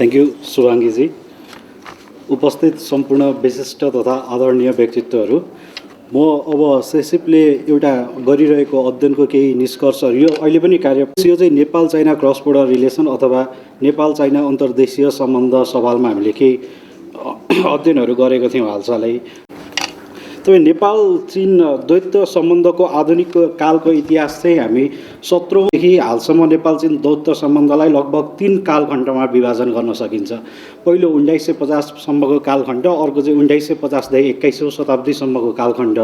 Thank you शुभाङ्गीजी। उपस्थित सम्पूर्ण विशिष्ट तथा आदरणीय व्यक्तित्वहरू, म अब सेसिपले एउटा गरिरहेको अध्ययनको केही निष्कर्षहरू, यो अहिले पनि कार्य, यो चाहिँ Nepal China cross border relation अथवा नेपाल चाइना अन्तर्देशीय सम्बन्ध सवालमा हामीले केही अध्ययनहरू गरेको थियौँ हालसालै। तपाईँ नेपाल चीन द्वैत सम्बन्धको आधुनिक कालको इतिहास चाहिँ हामी 17औँदेखि हालसम्म नेपाल चीन द्वैत सम्बन्धलाई लगभग 3 कालखण्डमा विभाजन गर्न सकिन्छ। पहिलो 1950 सम्मको कालखण्ड, अर्को चाहिँ 1950देखि 21औँ शताब्दीसम्मको कालखण्ड।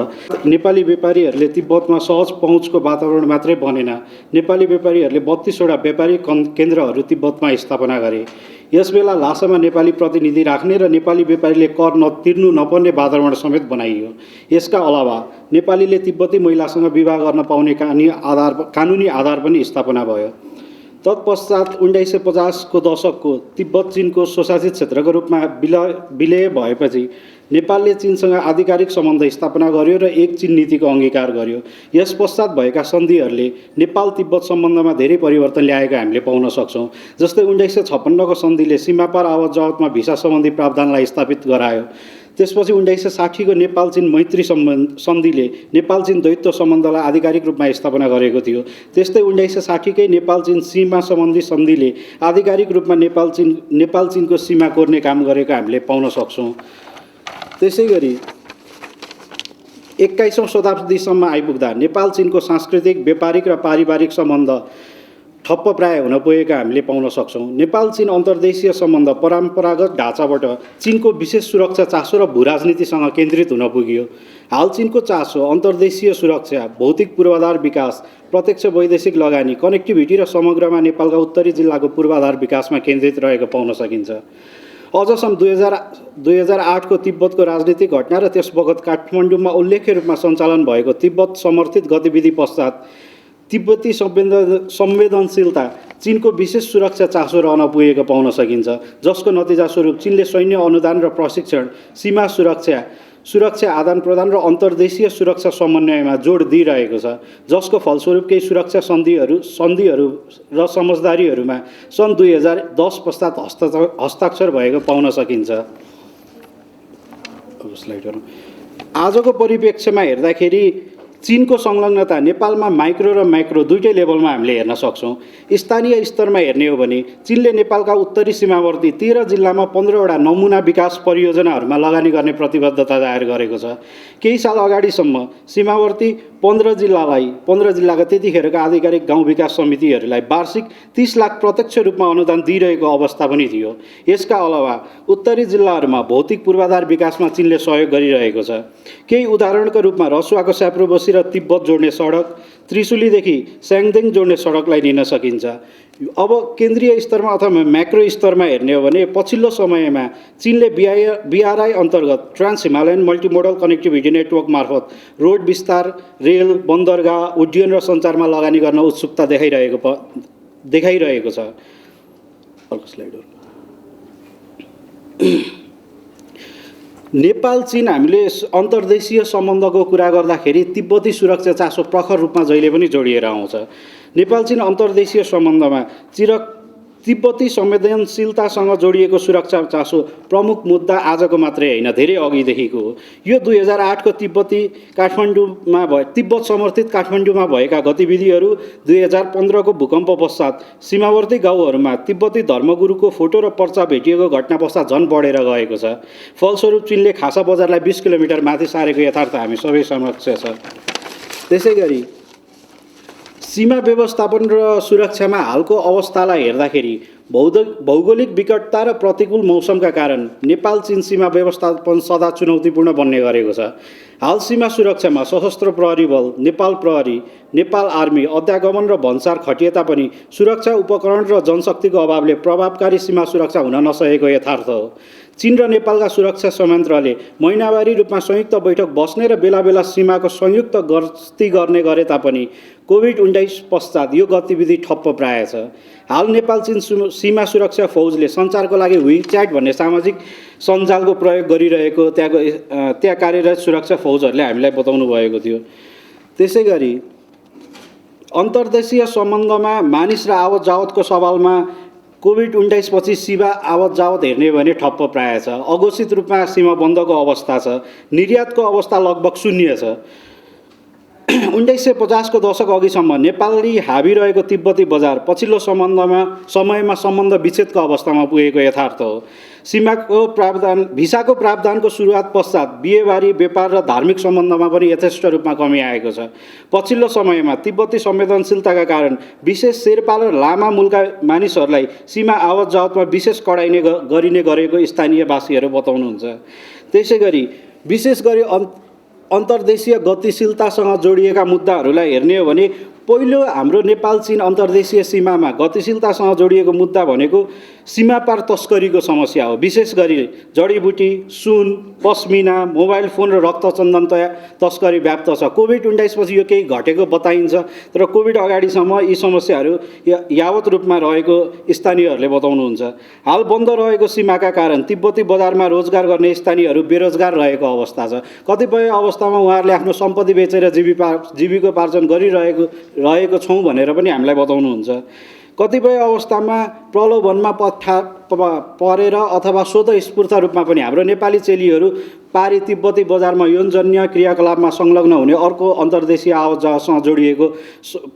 नेपाली व्यापारीहरूले तिब्बतमा सहज पहुँचको वातावरण मात्रै बनेन, नेपाली व्यापारीहरूले 32वटा व्यापारिक केन्द्रहरू तिब्बतमा स्थापना गरे। यसबेला लासामा नेपाली प्रतिनिधि राख्ने र नेपाली व्यापारीले कर तिर्नु नपर्ने वातावरण समेत बनाइयो। यसका अलावा नेपालीले तिब्बती महिलासँग विवाह गर्न पाउने कानुनी आधार पनि स्थापना भयो। तत्पश्चात 1950 को दशकको तिब्बत चीनको स्वशासित क्षेत्रको रूपमा विलय भएपछि नेपालले चीनसँग आधिकारिक सम्बन्ध स्थापना गर्यो र एक चीन नीतिको अङ्गीकार गर्यो। यस पश्चात भएका सन्धिहरूले नेपाल तिब्बत सम्बन्धमा धेरै परिवर्तन ल्याएको हामीले पाउन सक्छौँ। जस्तै 1956 को सन्धिले सीमापार आवत जावतमा भिसा सम्बन्धी प्रावधानलाई स्थापित गरायो। त्यसपछि 1960 को नेपाल चीन मैत्री सन्धिले नेपाल चीन द्वैत सम्बन्धलाई आधिकारिक रूपमा स्थापना गरेको थियो। त्यस्तै 1960 कै नेपाल चीन सीमा सम्बन्धी सन्धिले आधिकारिक रूपमा नेपाल चीनको सीमा कोर्ने काम गरेको हामीले पाउन सक्छौँ। त्यसैगरी 21औँ शताब्दीसम्म आइपुग्दा नेपाल चीनको सांस्कृतिक, व्यापारिक र पारिवारिक सम्बन्ध ठप्प प्राय हुन पुगेका हामीले पाउन सक्छौँ। नेपाल चीन अन्तर्देशीय सम्बन्ध परम्परागत ढाँचाबाट चीनको विशेष सुरक्षा चासो र भूराजनीतिसँग केन्द्रित हुन पुग्यो। हाल चीनको चासो अन्तर्देशीय सुरक्षा, भौतिक पूर्वाधार विकास, प्रत्यक्ष वैदेशिक लगानी, कनेक्टिभिटी र समग्रमा नेपालका उत्तरी जिल्लाको पूर्वाधार विकासमा केन्द्रित रहेको पाउन सकिन्छ। अझ सन् 2008 को तिब्बतको राजनीतिक घटना र त्यस बखत काठमाडौँमा उल्लेख्य रूपमा सञ्चालन भएको तिब्बत समर्थित गतिविधि पश्चात तिब्बती संवेदनशीलता चीनको विशेष सुरक्षा चासो रहन पुगेको पाउन सकिन्छ, जसको नतिजा स्वरूप चीनले सैन्य अनुदान र प्रशिक्षण, सीमा सुरक्षा आदान प्रदान र अन्तर्देशीय सुरक्षा समन्वयमा जोड दिइरहेको छ, जसको फलस्वरूप केही सुरक्षा सन्धिहरू र समझदारीहरूमा सन् 2010 पश्चात हस्ताक्षर भएको पाउन सकिन्छ। आजको परिप्रेक्ष्यमा हेर्दाखेरि चीनको संलग्नता नेपालमा माइक्रो र मैक्रो दुईटै लेभलमा हामीले हेर्न सक्छौँ। स्थानीय स्तरमा हेर्ने हो भने चीनले नेपालका उत्तरी सीमावर्ती 13 जिल्लामा 15वटा नमुना विकास परियोजनाहरूमा लगानी गर्ने प्रतिबद्धता जाहेर गरेको छ। केही साल अगाडिसम्म सीमावर्ती 15 जिल्लाका त्यतिखेरका आधिकारिक गाउँ विकास समितिहरूलाई वार्षिक 30 लाख प्रत्यक्ष रूपमा अनुदान दिइरहेको अवस्था पनि थियो। यसका अलावा उत्तरी जिल्लाहरूमा भौतिक पूर्वाधार विकासमा चीनले सहयोग गरिरहेको छ। केही उदाहरणका रूपमा रसुवाको स्याप्रोबसी र तिब्बत जोड्ने सडक, त्रिशुलीदेखि स्याङदेङ जोड्ने सडकलाई लिन सकिन्छ। अब केन्द्रीय स्तरमा अथवा म्याक्रो स्तरमा हेर्ने हो भने पछिल्लो समयमा चीनले BRI अन्तर्गत trans Himalayan multimodal connectivity network मार्फत रोड विस्तार, रेल, बन्दरगाह, उड्डयन र सञ्चारमा लगानी गर्न उत्सुकता देखाइरहेको छ। अर्को स्लाइड हो। नेपाल चीन हामीले अन्तर्देशीय सम्बन्धको कुरा गर्दाखेरि तिब्बती सुरक्षा चासो प्रखर रूपमा जहिले पनि जोडिएर आउँछ। नेपाल चीन अन्तर्देशीय सम्बन्धमा तिब्बती संवेदनशीलतासँग जोडिएको सुरक्षा चासो प्रमुख मुद्दा आजको मात्रै होइन, धेरै अघिदेखिको हो। यो 2008 को तिब्बत समर्थित काठमाडौँमा भएका गतिविधिहरू, 2015 को भूकम्प पश्चात सीमावर्ती गाउँहरूमा तिब्बती धर्मगुरुको फोटो र पर्चा भेटिएको घटना पश्चात झन् बढेर गएको छ। फलस्वरूप चीनले खासा बजारलाई 20 किलोमिटर माथि सारेको यथार्थ हामी सबै समक्ष छ। त्यसैगरी सीमा व्यवस्थापन र सुरक्षामा हालको अवस्थालाई हेर्दाखेरि भौगोलिक विकटता र प्रतिकूल मौसमका कारण नेपाल चीन सीमा व्यवस्थापन सदा चुनौतीपूर्ण बन्ने गरेको छ। हाल सीमा सुरक्षामा सशस्त्र प्रहरी बल, नेपाल प्रहरी, नेपाल आर्मी, अध्यागमन र भन्सार खटिए तापनि सुरक्षा उपकरण र जनशक्तिको अभावले प्रभावकारी सीमा सुरक्षा हुन नसकेको यथार्थ हो। चीन र नेपालका सुरक्षा संयन्त्रले महिनावारी रूपमा संयुक्त बैठक बस्ने र बेला बेला सीमाको संयुक्त गस्ती गर्ने गरे तापनि कोभिड-19 पश्चात यो गतिविधि ठप्प प्राय छ। हाल नेपाल चीन सीमा सुरक्षा फौजले सञ्चारको लागि WeChat भन्ने सामाजिक सञ्जालको प्रयोग गरिरहेको त्यहाँ कार्यरत सुरक्षा फौजहरूले हामीलाई बताउनु भएको थियो। त्यसैगरी अन्तर्देशीय सम्बन्धमा मानिस र आवत जावतको सवालमा कोभिड-19 पछि सीमा आवत जावत हेर्ने भने ठप्प प्राय छ। अघोषित रूपमा सीमा बन्दको अवस्था छ। निर्यातको अवस्था लगभग शून्य छ। 1950 को दशक अघिसम्म नेपाली हाबी रहेको तिब्बती बजार पछिल्लो समयमा सम्बन्ध विच्छेदको अवस्थामा पुगेको यथार्थ हो। सीमाको प्रावधान भिसाको प्रावधानको सुरुवात पश्चात बिहेबारी व्यापार र धार्मिक सम्बन्धमा पनि यथेष्ट रूपमा कमी आएको छ। पछिल्लो समयमा तिब्बती संवेदनशीलताका कारण विशेष शेर्पा र लामा मूलका मानिसहरूलाई सीमा आवत जावतमा विशेष कडाइने गरिने गरेको स्थानीयवासीहरू बताउनुहुन्छ। त्यसैगरी विशेष गरी अन्तर्देशीय गतिशीलतासँग जोडिएका मुद्दाहरूलाई हेर्ने हो भने पहिलो हाम्रो नेपाल चीन अन्तर्देशीय सीमामा गतिशीलतासँग जोडिएको मुद्दा भनेको सीमापार तस्करीको समस्या हो। विशेष गरी जडीबुटी, सुन, पस्मिना, मोबाइल फोन र रक्तचन्दन तस्करी व्याप्त छ। कोभिड-19 पछि यो केही घटेको बताइन्छ, तर कोभिड अगाडिसम्म यी समस्याहरू यावत रूपमा रहेको स्थानीयहरूले बताउनुहुन्छ। हाल बन्द रहेको सीमाका कारण तिब्बती बजारमा रोजगार गर्ने स्थानीयहरू बेरोजगार रहेको अवस्था छ। कतिपय अवस्थामा उहाँहरूले आफ्नो सम्पत्ति बेचेर जीविकोपार्जन गरिरहेको छौँ भनेर पनि हामीलाई बताउनुहुन्छ। कतिपय अवस्थामा प्रलोभनमा परेर अथवा स्वतःस्फूर्त रूपमा पनि हाम्रो नेपाली चेलीहरू पारी तिब्बती बजारमा यौनजन्य क्रियाकलापमा संलग्न हुने अर्को अन्तर्देशीय आवत जावतसँग जोडिएको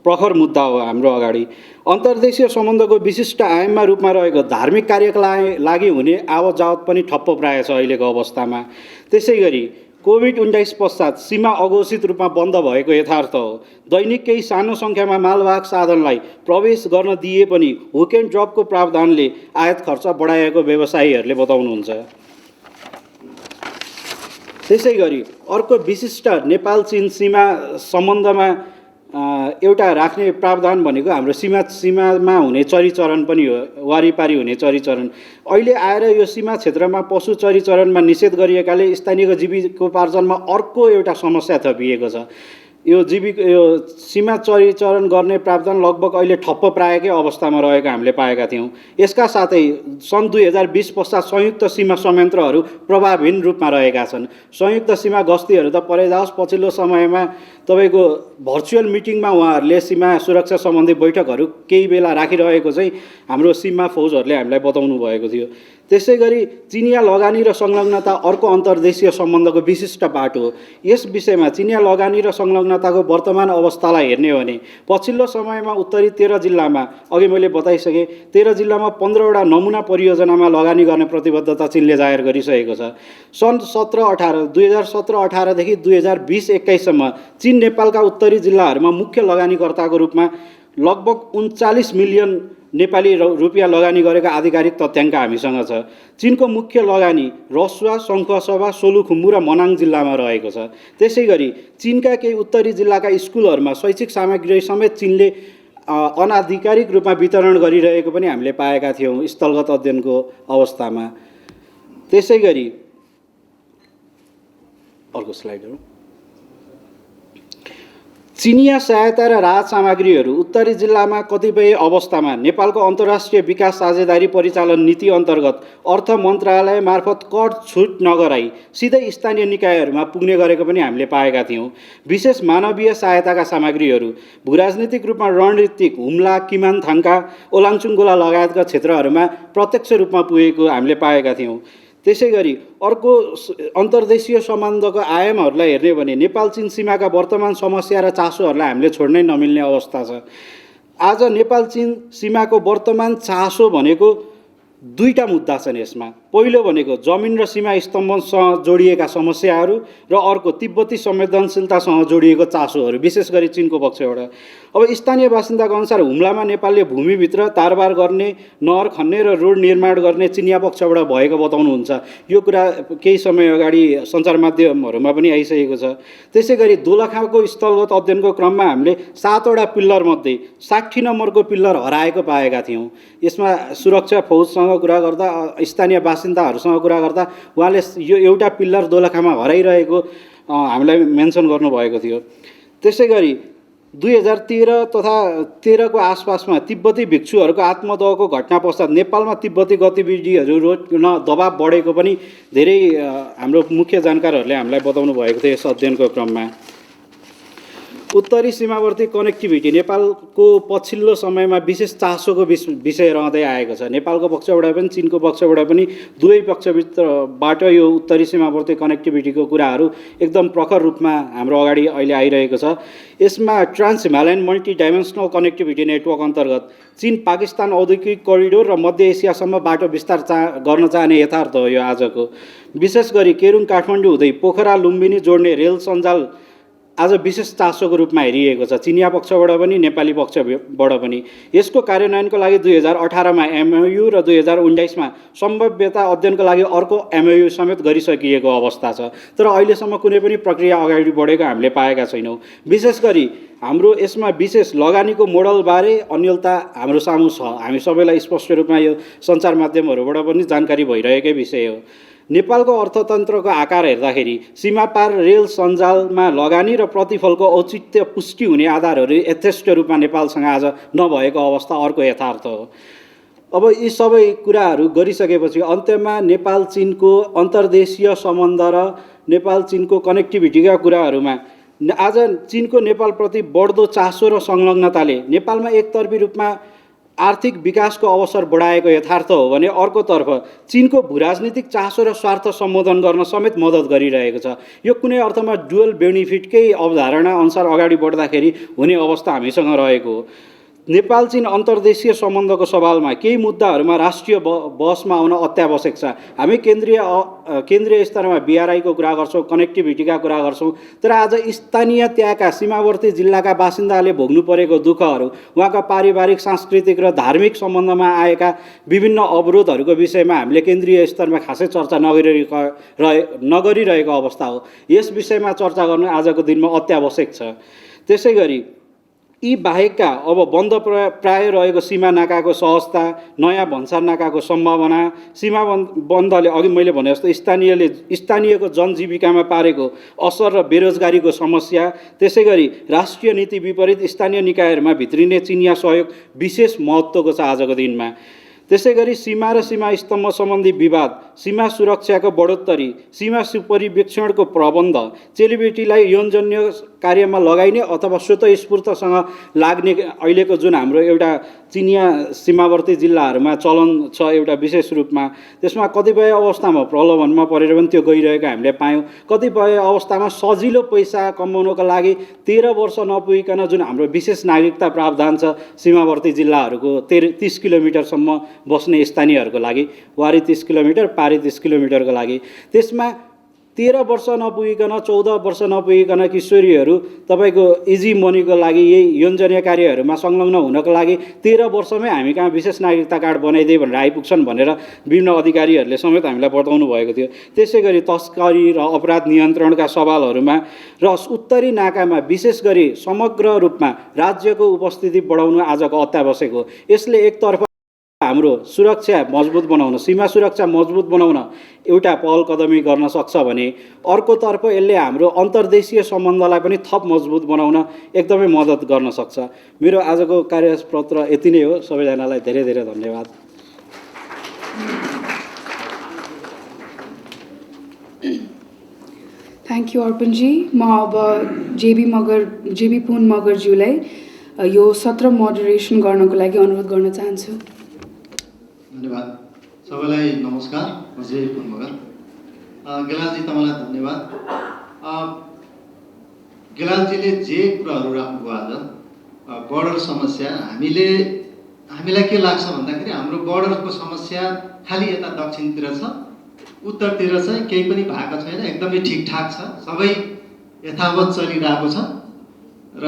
प्रखर मुद्दा हो हाम्रो अगाडि। अन्तर्देशीय सम्बन्धको विशिष्ट आयाममा रूपमा रहेको धार्मिक कार्यका लागि हुने आवत जावत पनि ठप्प प्राय छ अहिलेको अवस्थामा। त्यसै गरी कोभिड-19 पश्चात सीमा अघोषित रूपमा बन्द भएको यथार्थ हो। दैनिक केही सानो सङ्ख्यामा मालवाहक साधनलाई प्रवेश गर्न दिए पनि हुक एन्ड ड्रपको प्रावधानले आयात खर्च बढाएको व्यवसायीहरूले बताउनुहुन्छ। त्यसै गरी अर्को विशिष्ट नेपाल चीन सीमा सम्बन्धमा एउटा राख्ने प्रावधान भनेको हाम्रो सीमामा हुने चरीचरण पनि हो, वारिपारी हुने चरीचरण। अहिले आएर यो सीमा क्षेत्रमा पशु चरीचरणमा निषेध गरिएकाले स्थानीयको जीविकोपार्जनमा अर्को एउटा समस्या थपिएको छ। यो सीमा चरीचरण गर्ने प्रावधान लगभग अहिले ठप्प प्रायकै अवस्थामा रहेको हामीले पाएका थियौँ। यसका साथै सन् 2020 पश्चात संयुक्त सीमा संयन्त्रहरू प्रभावहीन रूपमा रहेका छन्। संयुक्त सीमा गस्तीहरू त परे जाओस्, पछिल्लो समयमा तपाईँको भर्चुअल मिटिङमा उहाँहरूले सीमा सुरक्षा सम्बन्धी बैठकहरू केही बेला राखिरहेको चाहिँ हाम्रो सीमा फौजहरूले हामीलाई बताउनु भएको थियो। त्यसै गरी चिनिया लगानी र संलग्नता अर्को अन्तर्देशीय सम्बन्धको विशिष्ट बाटो हो। यस विषयमा चिनिया लगानी र संलग्नताको वर्तमान अवस्थालाई हेर्ने हो भने पछिल्लो समयमा उत्तरी 13 जिल्लामा, अघि मैले बताइसकेँ, 13 जिल्लामा 15वटा नमुना परियोजनामा लगानी गर्ने प्रतिबद्धता चिनले जाहेर गरिसकेको छ। सन् 2017-18 देखि 2020-21सम्म चीन नेपालका उत्तरी जिल्लाहरूमा मुख्य लगानीकर्ताको रूपमा लगभग 39 मिलियन नेपाली रुपियाँ लगानी गरेका आधिकारिक तथ्याङ्क हामीसँग छ। चीनको मुख्य लगानी रसुवा, शङ्खसभा, सोलुखुम्बु र मनाङ जिल्लामा रहेको छ। त्यसै गरी चीनका केही उत्तरी जिल्लाका स्कुलहरूमा शैक्षिक सामग्री समेत चीनले अनाधिकारिक रूपमा वितरण गरिरहेको पनि हामीले पाएका थियौँ स्थलगत अध्ययनको अवस्थामा। त्यसै गरी अर्को स्लाइड हो। चिनिया सहायता र राहत सामग्रीहरू उत्तरी जिल्लामा कतिपय अवस्थामा नेपालको अन्तर्राष्ट्रिय विकास साझेदारी परिचालन नीति अन्तर्गत अर्थ मन्त्रालय मार्फत कर छुट नगराई सिधै स्थानीय निकायहरूमा पुग्ने गरेको पनि हामीले पाएका थियौँ। विशेष मानवीय सहायताका सामग्रीहरू भूराजनीतिक रूपमा रणनीतिक हुम्ला, किमानथाङका, ओलाङचुङगोला लगायतका क्षेत्रहरूमा प्रत्यक्ष रूपमा पुगेको हामीले पाएका थियौँ। त्यसै गरी अर्को अन्तर्देशीय सम्बन्धको आयामहरूलाई हेर्ने हो भने नेपाल चीन सीमाका वर्तमान समस्या र चासोहरूलाई हामीले छोड्नै नमिल्ने अवस्था छ। आज नेपाल चीन सीमाको वर्तमान चासो भनेको दुईटा मुद्दा छन् यसमा। पहिलो भनेको जमिन र सीमा स्तम्भसँग जोडिएका समस्याहरू र अर्को तिब्बती संवेदनशीलतासँग जोडिएको चासोहरू, विशेष गरी चीनको पक्षबाट। अब स्थानीय बासिन्दाको अनुसार हुम्लामा नेपालले भूमिभित्र तारबार गर्ने, नहर खन्ने र रोड निर्माण गर्ने चिनिया पक्षबाट भएको बताउनुहुन्छ। यो कुरा केही समय अगाडि सञ्चार माध्यमहरूमा पनि आइसकेको छ। त्यसै गरी दोलखाको स्थलगत अध्ययनको क्रममा हामीले 7वटा पिल्लरमध्ये 60 नम्बरको पिल्लर हराएको पाएका थियौँ। यसमा सुरक्षा फौजसँग कुरा गर्दा, स्थानीय बासिन्दाहरूसँग कुरा गर्दा उहाँले यो एउटा पिल्लर दोलखामा हराइरहेको हामीलाई मेन्सन गर्नुभएको थियो। त्यसै गरी 2013 तथा 13 को आसपासमा तिब्बती भिक्षुहरूको आत्मदहको घटना पश्चात नेपालमा तिब्बती गतिविधिहरू रोक्न दबाब बढेको पनि धेरै हाम्रो मुख्य जानकारहरूले हामीलाई बताउनु भएको थियो यस अध्ययनको क्रममा। उत्तरी सीमावर्ती कनेक्टिभिटी नेपालको पछिल्लो समयमा विशेष चासोको विषय रहँदै आएको छ। नेपालको पक्षबाट पनि चीनको पक्षबाट पनि दुवै पक्षभित्रबाट यो उत्तरी सीमावर्ती कनेक्टिभिटीको कुराहरू एकदम प्रखर रूपमा हाम्रो अगाडि अहिले आइरहेको छ। यसमा trans Himalayan multi dimensional connectivity network अन्तर्गत चीन पाकिस्तान औद्योगिक करिडोर र मध्य एसियासम्म बाटो विस्तार गर्न चाहने यथार्थ हो यो आजको। विशेष गरी केरुङ काठमाडौँ हुँदै पोखरा लुम्बिनी जोड्ने रेल सञ्जाल आज विशेष चासोको रूपमा हेरिएको छ, चिनिया पक्षबाट पनि नेपाली पक्षबाट पनि। यसको कार्यान्वयनको लागि 2018मा MOU र 2019मा सम्भाव्यता अध्ययनको लागि अर्को MOU समेत गरिसकिएको अवस्था छ, तर अहिलेसम्म कुनै पनि प्रक्रिया अगाडि बढेको हामीले पाएका छैनौँ। विशेष गरी हाम्रो यसमा विशेष लगानीको मोडलबारे अन्यलता हाम्रो सामु छ। हामी सबैलाई स्पष्ट रूपमा यो सञ्चार माध्यमहरूबाट पनि जानकारी भइरहेकै विषय हो। नेपालको अर्थतन्त्रको आकार हेर्दाखेरि सीमापार रेल सञ्जालमा लगानी र प्रतिफलको औचित्य पुष्टि हुने आधारहरू यथेष्ट रूपमा नेपालसँग आज नभएको अवस्था अर्को यथार्थ हो। अब यी सबै कुराहरू गरिसकेपछि अन्त्यमा नेपाल चीनको अन्तर्देशीय सम्बन्ध र नेपाल चीनको कनेक्टिभिटीका कुराहरूमा आज चीनको नेपालप्रति बढ्दो चासो र संलग्नताले नेपालमा एकतर्फी रूपमा आर्थिक विकासको अवसर बढाएको यथार्थ हो भने अर्कोतर्फ चीनको भूराजनीतिक चासो र स्वार्थ सम्बोधन गर्न समेत मद्दत गरिरहेको छ। यो कुनै अर्थमा डुअल बेनिफिटकै अवधारणा अनुसार अगाडि बढ्दाखेरि हुने अवस्था हामीसँग रहेको हो। नेपाल चीन अन्तर्देशीय सम्बन्धको सवालमा केही मुद्दाहरूमा राष्ट्रिय बहसमा आउन अत्यावश्यक छ। हामी केन्द्रीय स्तरमा BRI को कुरा गर्छौँ, कनेक्टिभिटीका कुरा गर्छौँ, तर आज स्थानीय त्यहाँका सीमावर्ती जिल्लाका बासिन्दाले भोग्नु परेको दुःखहरू, उहाँका पारिवारिक सांस्कृतिक र धार्मिक सम्बन्धमा आएका विभिन्न अवरोधहरूको विषयमा हामीले केन्द्रीय स्तरमा खासै चर्चा नगरिरहेको अवस्था हो। यस विषयमा चर्चा गर्न आजको दिनमा अत्यावश्यक छ। त्यसै गरी यी बाहेकका अब बन्द प्राय रहेको सीमा नाकाको सहजता, नयाँ भन्सार नाकाको सम्भावना, सीमा बन्दले अघि मैले भने जस्तो स्थानीयको जनजीविकामा पारेको असर र बेरोजगारीको समस्या, त्यसै गरी राष्ट्रिय नीति विपरीत स्थानीय निकायहरूमा भित्रिने चिनिया सहयोग विशेष महत्त्वको छ आजको दिनमा। त्यसै गरी सीमा र सीमा स्तम्भ सम्बन्धी विवाद, सीमा सुरक्षाको बढोत्तरी, सीमा सुपरिवेक्षणको प्रबन्ध, चेलीबेटीलाई यौनजन्य कार्यमा लगाइने अथवा स्वतःस्फूर्तसँग लाग्ने अहिलेको जुन हाम्रो एउटा चिनिया सीमावर्ती जिल्लाहरूमा चलन छ एउटा विशेष रूपमा, त्यसमा कतिपय अवस्थामा प्रलोभनमा परेर पनि त्यो गइरहेको हामीले पायौँ। कतिपय अवस्थामा सजिलो पैसा कमाउनको लागि 13 वर्ष नपुगिकन जुन हाम्रो विशेष नागरिकता प्रावधान छ सीमावर्ती जिल्लाहरूको 30 किलोमिटरसम्म बस्ने स्थानीयहरूको लागि, वारी 30 किलोमिटर, पारी 30 किलोमिटरको लागि, त्यसमा 13 वर्ष नपुगिकन 14 वर्ष नपुगिकन किशोरीहरू तपाईँको इजी मनीको लागि यही यौनजन्य कार्यहरूमा संलग्न हुनको लागि 13 वर्षमै हामी कहाँ विशेष नागरिकता कार्ड बनाइदिए भनेर आइपुग्छन् भनेर विभिन्न अधिकारीहरूले समेत हामीलाई बताउनु भएको थियो। त्यसै गरी तस्करी र अपराध नियन्त्रणका सवालहरूमा र उत्तरी नाकामा विशेष गरी समग्र रूपमा राज्यको उपस्थिति बढाउनु आजको अत्यावश्यक हो। यसले एकतर्फ हाम्रो सुरक्षा मजबुत बनाउन, सीमा सुरक्षा मजबुत बनाउन एउटा पहल कदमी गर्न सक्छ भने अर्कोतर्फ यसले हाम्रो अन्तर्देशीय सम्बन्धलाई पनि थप मजबुत बनाउन एकदमै मद्दत गर्न सक्छ। मेरो आजको कार्यपत्र यति नै हो। सबैजनालाई धेरै धेरै धन्यवाद। थ्याङ्क यू अर्पणजी। म अब जेबी पुन मगरज्यूलाई यो सत्र मोडरेसन गर्नको लागि अनुरोध गर्न चाहन्छु। धन्यवाद। सबैलाई नमस्कार। म जेबी पुन मगर। गेलालजी तपाईँलाई धन्यवाद। गेलालजीले जे कुराहरू राख्नुभयो आज, बर्डर समस्या, हामीलाई के लाग्छ भन्दाखेरि हाम्रो बर्डरको समस्या खालि यता दक्षिणतिर छ, उत्तरतिर चाहिँ केही पनि भएको छैन, एकदमै ठिकठाक छ, सबै यथावत चलिरहेको छ। र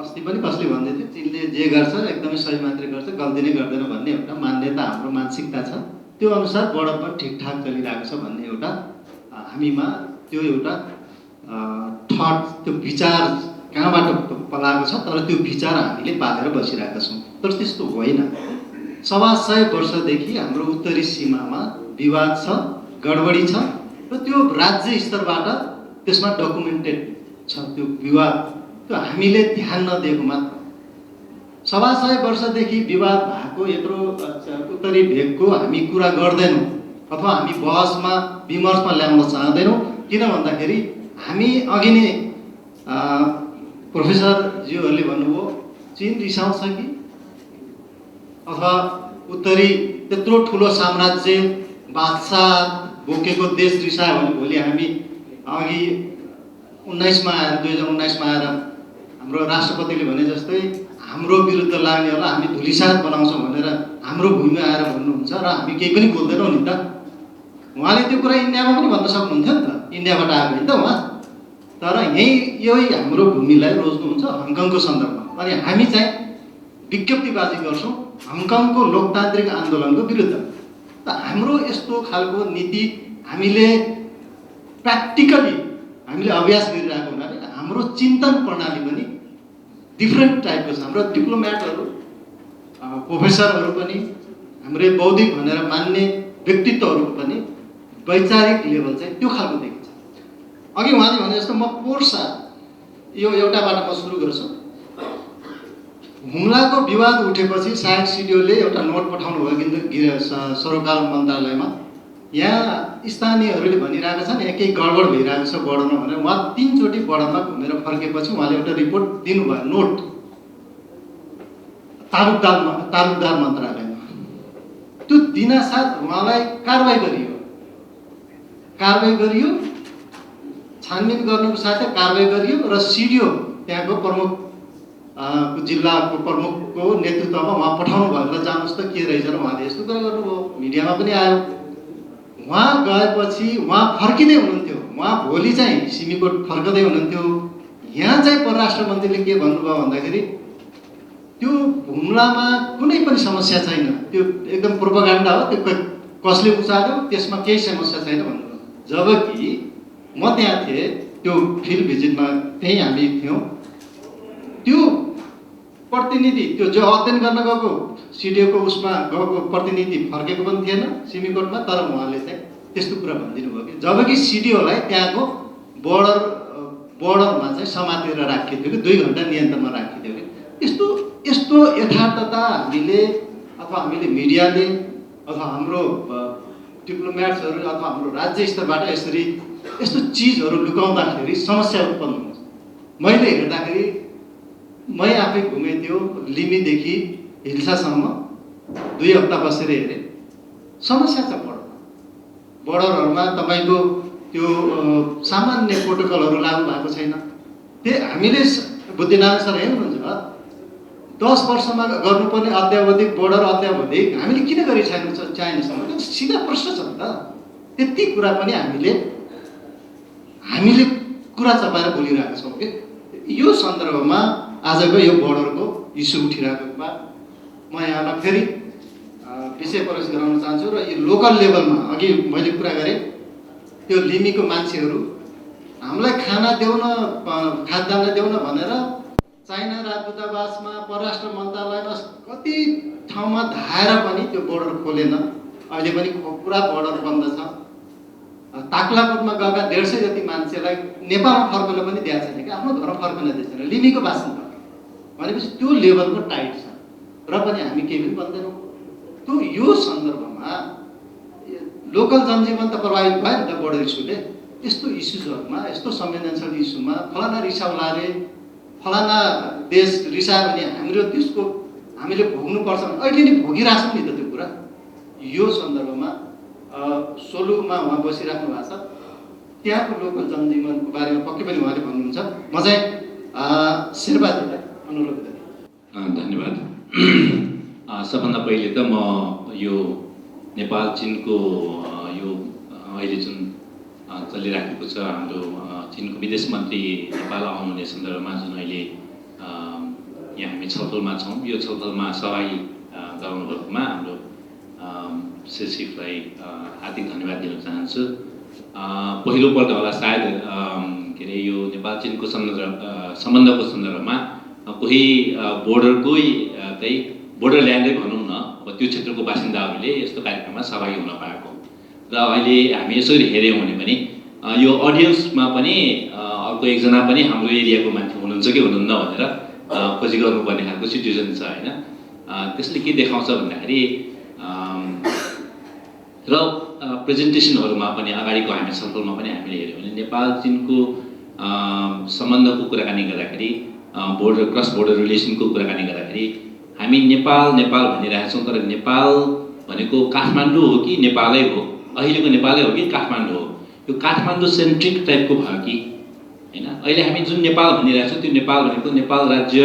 अस्ति पनि कसले भन्दै थियो चीनले जे गर्छ एकदमै सही मात्रै गर्छ, गल्ती नै गर्दैन भन्ने एउटा मान्यता हाम्रो मानसिकता छ। त्यो अनुसार बर्डर पनि ठिकठाक चलिरहेको छ भन्ने एउटा हामीमा त्यो एउटा थट, त्यो विचार कहाँबाट पलाएको छ, तर त्यो विचार हामीले पालेर बसिरहेका छौँ। तर त्यस्तो होइन। 125 वर्षदेखि हाम्रो उत्तरी सीमामा विवाद छ, गडबडी छ र त्यो राज्य स्तरबाट त्यसमा डकुमेन्टेड छ त्यो विवाद। त्यो हामीले ध्यान नदिएको मात्र। 125 वर्षदेखि विवाद भएको यत्रो उत्तरी भेगको हामी कुरा गर्दैनौँ अथवा हामी बहसमा विमर्शमा ल्याउन चाहँदैनौँ। किन भन्दाखेरि हामी अघि नै प्रोफेसरज्यूहरूले भन्नुभयो चीन रिसाउँछ कि अथवा उत्तरी त्यत्रो ठुलो साम्राज्य बादशाह बोकेको देश रिसायो भने भोलि हामी अघि 2019मा आएर हाम्रो राष्ट्रपतिले भने जस्तै हाम्रो विरुद्ध लाग्ने होला, हामी धुलिसात बनाउँछौँ भनेर हाम्रो भूमिमा आएर भन्नुहुन्छ र हामी केही पनि बोल्दैनौँ नि त। उहाँले त्यो कुरा इन्डियामा पनि भन्न सक्नुहुन्थ्यो नि त, इन्डियाबाट आएको नि त उहाँ। तर यही हाम्रो भूमिलाई रोज्नुहुन्छ हङकङको सन्दर्भमा, अनि हामी चाहिँ विज्ञप्तिबाजी गर्छौँ हङकङको लोकतान्त्रिक आन्दोलनको विरुद्ध। त हाम्रो यस्तो खालको नीति हामीले प्र्याक्टिकली हामीले अभ्यास गरिरहेको हुनाले हाम्रो चिन्तन प्रणाली पनि डिफ्रेन्ट टाइपको छ। हाम्रो डिप्लोमेटहरू प्रोफेसरहरू पनि हाम्रो बौद्धिक भनेर मान्ने व्यक्तित्वहरू पनि वैचारिक लेभल चाहिँ त्यो खालको देखिन्छ। अघि उहाँले भने जस्तो म पोर्सा यो एउटाबाट म सुरु गर्छु। हुम्लाको विवाद उठेपछि सायद सिडिओले एउटा नोट पठाउनु भयो सरोकार मन्त्रालयमा, यहाँ स्थानीयहरूले भनिरहेको छन् यहाँ केही गडबड भइरहेको छ बोर्डरमा भनेर। उहाँ 3 चोटि बोर्डरमा घुमेर फर्केपछि उहाँले एउटा रिपोर्ट दिनुभयो, नोट तालुकदार मन्त्रालयमा। त्यो दिनासाथ उहाँलाई कारवाही गरियो, छानबिन गर्नुको साथै कारवाही गरियो र सिडिओ त्यहाँको प्रमुख जिल्लाको प्रमुखको नेतृत्वमा उहाँ पठाउनु भयो ल जानुहोस् त के रहेछ र उहाँले यस्तो कुरा गर्नुभयो, मिडियामा पनि आयो। उहाँ गएपछि उहाँ फर्किँदै हुनुहुन्थ्यो, उहाँ भोलि चाहिँ सिमीकोट फर्कँदै हुनुहुन्थ्यो। यहाँ चाहिँ परराष्ट्र मन्त्रीले के भन्नुभयो भन्दाखेरि त्यो हुम्लामा कुनै पनि समस्या छैन, त्यो एकदम प्रोपागान्डा हो, त्यो कसले उचाल्यो त्यसमा केही समस्या छैन भन्नुभयो। जबकि म त्यहाँ थिएँ, त्यो फिल्ड भिजिटमा त्यहीँ हामी थियौँ। त्यो प्रतिनिधि त्यो जो अध्ययन गर्न गएको सिडिओको उसमा गएको प्रतिनिधि फर्केको पनि थिएन सिमीकोटमा, तर उहाँले चाहिँ त्यस्तो कुरा भनिदिनु भयो कि जबकि सिडिओलाई त्यहाँको बोर्डरमा चाहिँ समातेर राखिदियो कि 2 घन्टा नियन्त्रणमा राखिदियो कि। यस्तो यथार्थता हामीले मिडियाले अथवा हाम्रो डिप्लोमेट्सहरू अथवा हाम्रो राज्य स्तरबाट यस्तो चिजहरू लुकाउँदाखेरि समस्या उत्पन्न हुन्छ। मैले हेर्दाखेरि मै आफै घुमेँ त्यो लिमीदेखि हिल्सासम्म 2 हप्ता बसेर हेरेँ, समस्या छ बोर्डरहरूमा तपाईँको त्यो सामान्य प्रोटोकलहरू लागू भएको छैन। त्यही हामीले बुद्धिनारायण सर हेर्नुहुन्छ 10 वर्षमा गर्नुपर्ने अत्यावधिक बोर्डर अत्यावधिक हामीले किन गरि छैनौँ चाइनिजसँग, सिधा प्रश्न छ नि त। त्यति कुरा पनि हामीले कुरा चपाएर बोलिरहेका छौँ कि यो सन्दर्भमा आजको यो बोर्डरको इस्यु उठिरहेको बाद म यहाँलाई फेरि विषय प्रवेश गराउन चाहन्छु र यो लोकल लेभलमा अघि मैले कुरा गरेँ त्यो लिमीको मान्छेहरू हामीलाई खाना देऊ न खाद्यान्न देऊ न भनेर चाइना राजदूतावासमा परराष्ट्र मन्त्रालयमा कति ठाउँमा धाएर पनि त्यो बोर्डर खोलेन। अहिले पनि पुरा बोर्डर बन्द छ। ताक्लाकोटमा गएका 150 जति मान्छेलाई नेपालमा फर्कन पनि दिएको छैन कि, आफ्नो घरमा फर्कन दिएको छैन, लिमीको बासिन्दा भनेपछि त्यो लेभलको टाइट छ र पनि हामी केही पनि भन्दैनौँ। त्यो यो सन्दर्भमा लोकल जनजीवन त प्रभावित भयो नि त बोर्डर इस्युले। यस्तो इस्युजहरूमा यस्तो संवेदनशील इस्युमा फलाना रिसाउला रे फलाना देश रिसायो भने हामीले भोग्नुपर्छ भने अहिले नि भोगिरहेछौँ नि त त्यो कुरा। यो सन्दर्भमा सोलुमा उहाँ बसिराख्नु भएको छ, त्यहाँको लोकल जनजीवनको बारेमा पक्कै पनि उहाँले भन्नुहुन्छ। म चाहिँ शेर्पाजीलाई अनुरोध गरेँ। धन्यवाद। सबभन्दा पहिले त म यो नेपाल चिनको यो अहिले जुन चलिराखेको छ हाम्रो चिनको विदेश मन्त्री नेपाल आउनुहुने सन्दर्भमा जुन अहिले यहाँ हामी छलफलमा छौँ, यो छलफलमा सहभागी गराउनुभएकोमा हाम्रो शिक्षकलाई हार्दिक धन्यवाद दिन चाहन्छु। पहिलोपल्ट होला सायद के अरे यो नेपाल चिनको सम्बन्धको सन्दर्भमा कोही बोर्डरकै चाहिँ बोर्डर ल्यान्डै भनौँ न, अब त्यो क्षेत्रको बासिन्दाहरूले यस्तो कार्यक्रममा सहभागी हुन पाएको र अहिले हामी यसरी हेऱ्यौँ भने पनि यो अडियन्समा पनि अर्को एकजना पनि हाम्रो एरियाको मान्छे हुनुहुन्छ कि हुनुहुन्न भनेर खोजी गर्नुपर्ने खालको सिचुएसन छ होइन। त्यसले के देखाउँछ भन्दाखेरि र प्रेजेन्टेसनहरूमा पनि अगाडिको हामी छलफलमा पनि हामीले हेऱ्यौँ भने नेपाल चिनको सम्बन्धको कुराकानी गर्दाखेरि क्रस बोर्डर रिलेसनको कुराकानी गर्दाखेरि हामी नेपाल भनिरहेका छौँ, तर नेपाल भनेको काठमाडौँ हो कि नेपालै हो, अहिलेको नेपालै हो कि काठमाडौँ हो? यो काठमाडौँ सेन्ट्रिक टाइपको भयो कि होइन? अहिले हामी जुन नेपाल भनिरहेका छौँ त्यो नेपाल भनेको नेपाल राज्य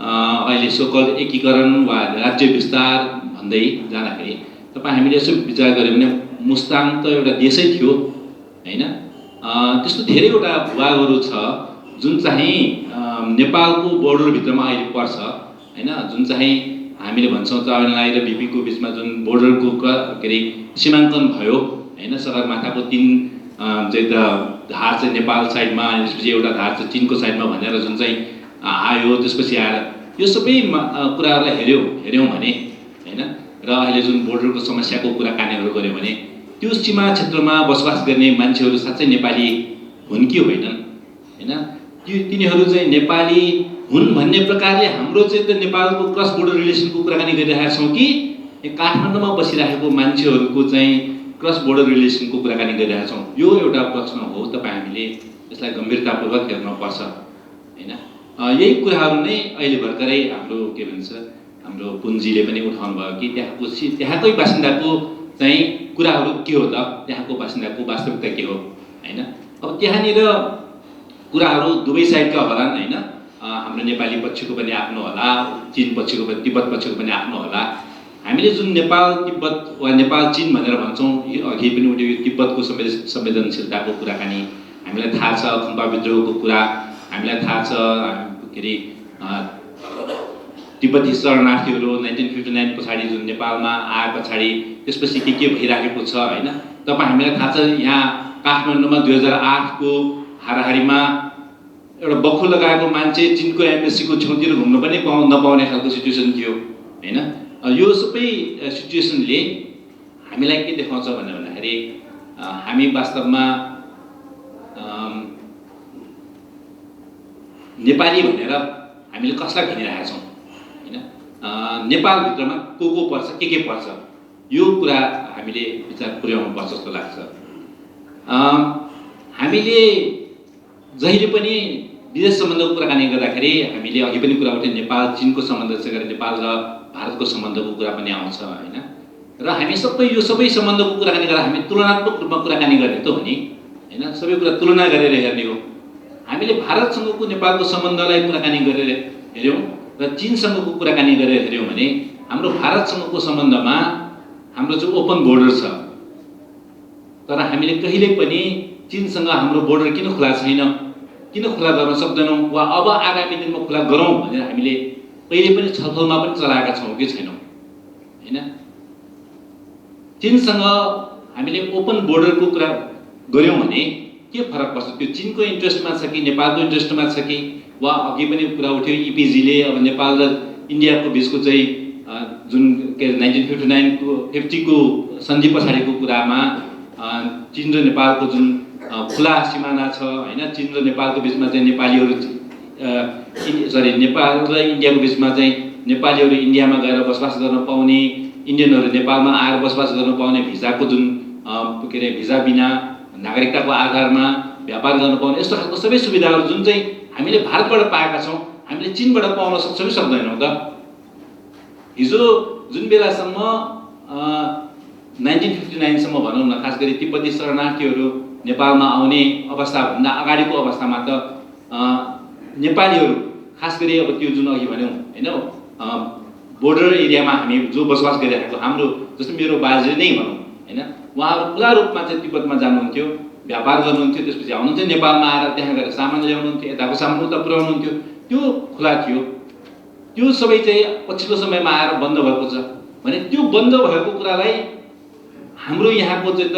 अहिले सोकल एकीकरण वा राज्य विस्तार भन्दै जाँदाखेरि तपाईँ हामीले यसो विचार गऱ्यौँ भने मुस्ताङ त एउटा देशै थियो होइन? त्यस्तो धेरैवटा भूभागहरू छ जुन चाहिँ नेपालको बोर्डरभित्रमा अहिले पर्छ होइन? जुन चाहिँ हामीले भन्छौँ चौबन्दी र बिपीको बिचमा जुन बोर्डरको के अरे सीमाङ्कन भयो होइन? सगरमाथाको 3 चाहिँ त धार चाहिँ नेपाल साइडमा अनि त्यसपछि एउटा धार चाहिँ चिनको साइडमा भनेर जुन चाहिँ आयो, त्यसपछि आएर यो सबै कुराहरूलाई हेऱ्यौँ भने होइन? र अहिले जुन बोर्डरको समस्याको कुराकानीहरू गऱ्यौँ भने त्यो सीमा क्षेत्रमा बसोबास गर्ने मान्छेहरू साँच्चै नेपाली हुन् कि होइनन् होइन? तिनीहरू चाहिँ नेपाली हुन् भन्ने प्रकारले हाम्रो चाहिँ त नेपालको क्रस बोर्डर रिलेसनको कुराकानी गरिरहेका छौँ कि काठमाडौँमा बसिरहेको मान्छेहरूको चाहिँ क्रस बोर्डर रिलेसनको कुराकानी गरिरहेका छौँ? यो एउटा प्रश्न हो। तपाईँ हामीले यसलाई गम्भीरतापूर्वक हेर्नुपर्छ होइन? यही कुराहरू नै अहिले भर्खरै हाम्रो के भन्छ हाम्रो पुन्जीले पनि उठाउनु भयो कि त्यहाँकै बासिन्दाको चाहिँ कुराहरू के हो त, त्यहाँको बासिन्दाको वास्तविकता के हो होइन? अब त्यहाँनिर कुराहरू दुवै साइडका होलान् होइन? हाम्रो नेपाली पक्षको पनि आफ्नो होला, चीन पक्षको पनि, तिब्बत पक्षको पनि आफ्नो होला। हामीले जुन नेपाल तिब्बत वा नेपाल चीन भनेर भन्छौँ, अघि पनि उठ्यो यो तिब्बतको संवेदनशीलताको कुराकानी हामीलाई थाहा छ, खम्पा विद्रोहको कुरा हामीलाई थाहा छ, के अरे तिब्बती शरणार्थीहरू 1959 पछाडि जुन नेपालमा आए पछाडि त्यसपछि के भइराखेको छ होइन? तपाईँ हामीलाई थाहा छ यहाँ काठमाडौँमा 2008को हाराहारीमा एउटा बक्खु लगाएको मान्छे चिनको एम्बेसीको छेउतिर घुम्नु पनि नपाउने खालको सिचुएसन थियो होइन? यो सबै सिचुएसनले हामीलाई के देखाउँछ भन्दाखेरि हामी वास्तवमा नेपाली भनेर हामीले कसलाई भनिरहेका छौँ होइन? नेपालभित्रमा को पर्छ, के पर्छ, यो कुरा हामीले विचार पुर्याउनु पर्छ जस्तो लाग्छ। हामीले जहिले पनि विदेश सम्बन्धको कुराकानी गर्दाखेरि हामीले अघि पनि कुरा उठ्यो, नेपाल चीनको सम्बन्ध चाहिँ नेपाल र भारतको सम्बन्धको कुरा पनि आउँछ होइन? र हामी यो सबै सम्बन्धको कुराकानी गर्दा हामी तुलनात्मक रूपमा कुराकानी गर्ने त हो नि होइन? सबै कुरा तुलना गरेर हेर्ने हो। हामीले भारतसँगको नेपालको सम्बन्धलाई कुराकानी गरेर हेऱ्यौँ र चीनसँगको कुराकानी गरेर हेऱ्यौँ भने हाम्रो भारतसँगको सम्बन्धमा हाम्रो चाहिँ ओपन बोर्डर छ, तर हामीले कहिल्यै पनि चीनसँग हाम्रो बोर्डर किन खुला छैन, किन खुला गर्न सक्दैनौँ वा अब आगामी दिनमा खुला गरौँ भनेर हामीले कहिले पनि छलफलमा पनि चलाएका छौँ कि छैनौँ होइन? चीनसँग हामीले ओपन बोर्डरको कुरा गऱ्यौँ भने के फरक पर्छ? त्यो चीनको इन्ट्रेस्टमा छ कि नेपालको इन्ट्रेस्टमा छ कि? वा अघि पनि कुरा उठ्यो इपिजीले अब नेपाल र इन्डियाको बिचको चाहिँ जुन के 1950को सन्धि पछाडिको कुरामा चीन र नेपालको जुन खुला सिमाना छ होइन? चीन र नेपालको बिचमा चाहिँ नेपालीहरू नेपाल र इन्डियाको बिचमा चाहिँ नेपालीहरू इन्डियामा गएर बसोबास गर्न पाउने, इन्डियनहरू नेपालमा आएर बसोबास गर्न पाउने, भिजाको जुन के अरे भिजा बिना नागरिकताको आधारमा व्यापार गर्न पाउने, यस्तो खालको सबै सुविधाहरू जुन चाहिँ हामीले भारतबाट पाएका छौँ हामीले चीनबाट पाउन सक्छौँ कि सक्दैनौँ त? हिजो जुन बेलासम्म 1959 सम्म भनौँ न, खास गरी तिब्बती शरणार्थीहरू नेपालमा आउने अवस्थाभन्दा अगाडिको अवस्थामा त नेपालीहरू खास गरी अब त्यो जुन अघि भन्यौँ होइन बोर्डर एरियामा हामी जो बसोबास गरिरहेको हाम्रो जस्तो मेरो बाजे नै भनौँ होइन, उहाँहरू खुला रूपमा चाहिँ तिब्बतमा जानुहुन्थ्यो, व्यापार गर्नुहुन्थ्यो, त्यसपछि आउनुहुन्थ्यो नेपालमा आएर त्यहाँ गएर सामान ल्याउनुहुन्थ्यो, यताको सामान उता पुर्याउनुहुन्थ्यो, त्यो खुला थियो। त्यो सबै चाहिँ पछिल्लो समयमा आएर बन्द भएको छ भने त्यो बन्द भएको कुरालाई हाम्रो यहाँको चाहिँ त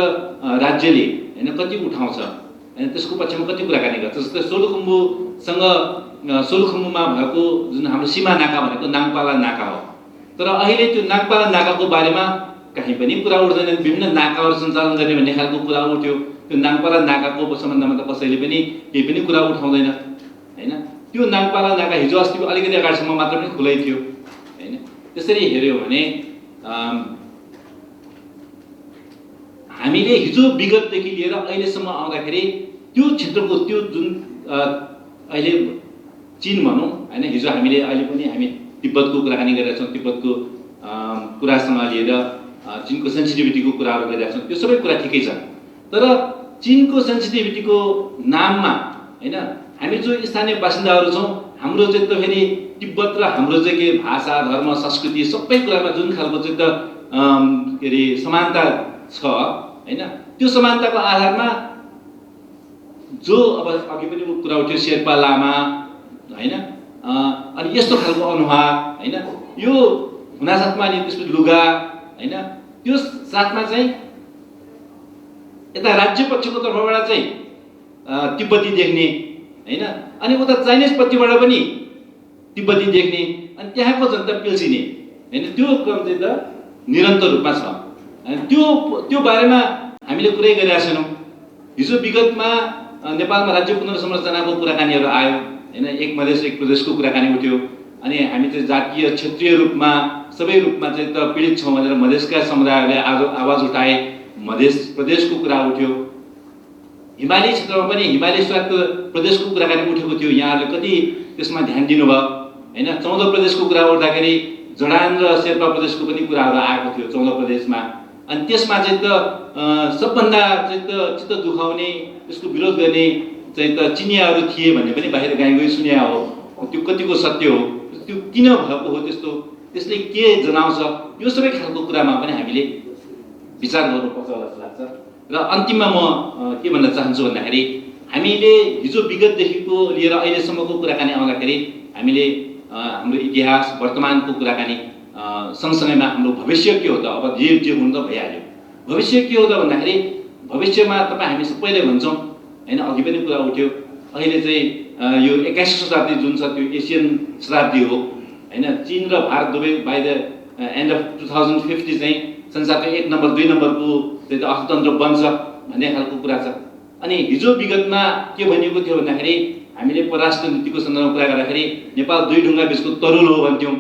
राज्यले होइन कति उठाउँछ होइन? त्यसको पक्षमा कति कुराकानी गर्छ? जस्तै सोलुखुम्बुमा भएको जुन हाम्रो सीमा नाका भनेको नाङपाला नाका हो, तर अहिले त्यो नाङपाला नाकाको बारेमा कहीँ पनि कुरा उठ्दैन। विभिन्न नाकाहरू सञ्चालन गर्ने भन्ने खालको कुरा उठ्यो, त्यो नाङपाला नाकाको सम्बन्धमा त कसैले पनि केही पनि कुरा उठाउँदैन होइन? त्यो नाङपाला नाका हिजो अस्ति अलिकति अगाडिसम्म मात्र पनि खुलै थियो होइन? त्यसरी हेऱ्यो भने हामीले हिजो विगतदेखि लिएर अहिलेसम्म आउँदाखेरि त्यो क्षेत्रको त्यो जुन अहिले चीन भनौँ हैन, हिजो हामीले अहिले पनि हामी तिब्बतको कुराकानी गरिरहेका छौँ, तिब्बतको कुरासँग लिएर चीनको सेन्सिटिभिटीको कुराहरू गरिरहेका छौँ, त्यो सबै कुरा ठिकै छ। तर चीनको सेन्सिटिभिटीको नाममा हैन हामी जो स्थानीय बासिन्दाहरू छौँ, हाम्रो चाहिँ त फेरि तिब्बत र हाम्रो चाहिँ के भाषा, धर्म, संस्कृति सबै कुरामा जुन खालको चाहिँ त के अरे समानता छ हैन, त्यो समानताको आधारमा जो अब अघि पनि कुरा उठ्यो शेर्पा लामा हैन, अनि यस्तो खालको अनुहार हैन, यो हुनासाथमा अनि त्यसपछि लुगा हैन, त्यो साथमा चाहिँ यता राज्य पक्षको तर्फबाट चाहिँ तिब्बती देख्ने हैन, अनि उता चाइनिज पक्षबाट पनि तिब्बती देख्ने, अनि त्यहाँको जनता पिल्सिने हैन, त्यो क्रम चाहिँ त निरन्तर रूपमा छ। त्यो बारेमा हामीले कुरै गरिरहेका छैनौँ। हिजो विगतमा नेपालमा राज्य पुनर्संरचनाको कुराकानीहरू आयो हैन, एक मधेस एक प्रदेशको कुराकानी उठ्यो, अनि हामी चाहिँ जातीय क्षेत्रीय रूपमा सबै रूपमा चाहिँ त पीडित छौँ भनेर मधेसका समुदायहरूले आवाज उठाए, मधेस प्रदेशको कुरा उठ्यो, हिमाली क्षेत्रमा पनि हिमाली स्वायत्त प्रदेशको कुराकानी उठेको थियो, यहाँहरूले कति त्यसमा ध्यान दिनुभयो हैन। 14 प्रदेशको कुरा उठ्दाखेरि जडान र शेर्पा प्रदेशको पनि कुराहरू आएको थियो 14 प्रदेशमा, अनि त्यसमा चाहिँ त सबभन्दा चाहिँ त चित्त दुखाउने, त्यसको विरोध गर्ने चाहिँ त चिनियाहरू थिए भन्ने पनि बाहिर गई सुन्या हो। त्यो कतिको सत्य हो, त्यो किन भएको हो त्यस्तो, त्यसले के जनाउँछ, यो सबै खालको कुरामा पनि हामीले विचार गर्नुपर्छ जस्तो लाग्छ। र अन्तिममा म के भन्न चाहन्छु भन्दाखेरि हामीले हिजो विगतदेखिको लिएर अहिलेसम्मको कुराकानी आउँदाखेरि हामीले हाम्रो इतिहास वर्तमानको कुराकानी सँगसँगैमा हाम्रो भविष्य के हो त, अब जे हुनु त भइहाल्यो। भविष्य के हो त भन्दाखेरि भविष्यमा तपाईँ हामी सबैले भन्छौँ हैन, अघि पनि कुरा उठ्यो, अहिले चाहिँ यो 21औं शताब्दी जुन छ त्यो एसियन शताब्दी हो हैन। चीन र भारत दुवै बाई द एन्ड अफ 2050 चाहिँ संसारको 1 नम्बर 2 नम्बरको चाहिँ अर्थतन्त्र बन्छ भन्ने खालको कुरा छ। अनि हिजो विगतमा के भनिएको थियो भन्दाखेरि हामीले परराष्ट्र नीतिको सन्दर्भमा कुरा गर्दाखेरि नेपाल 2 ढुङ्गा बिचको तरुल हो भन्थ्यौँ,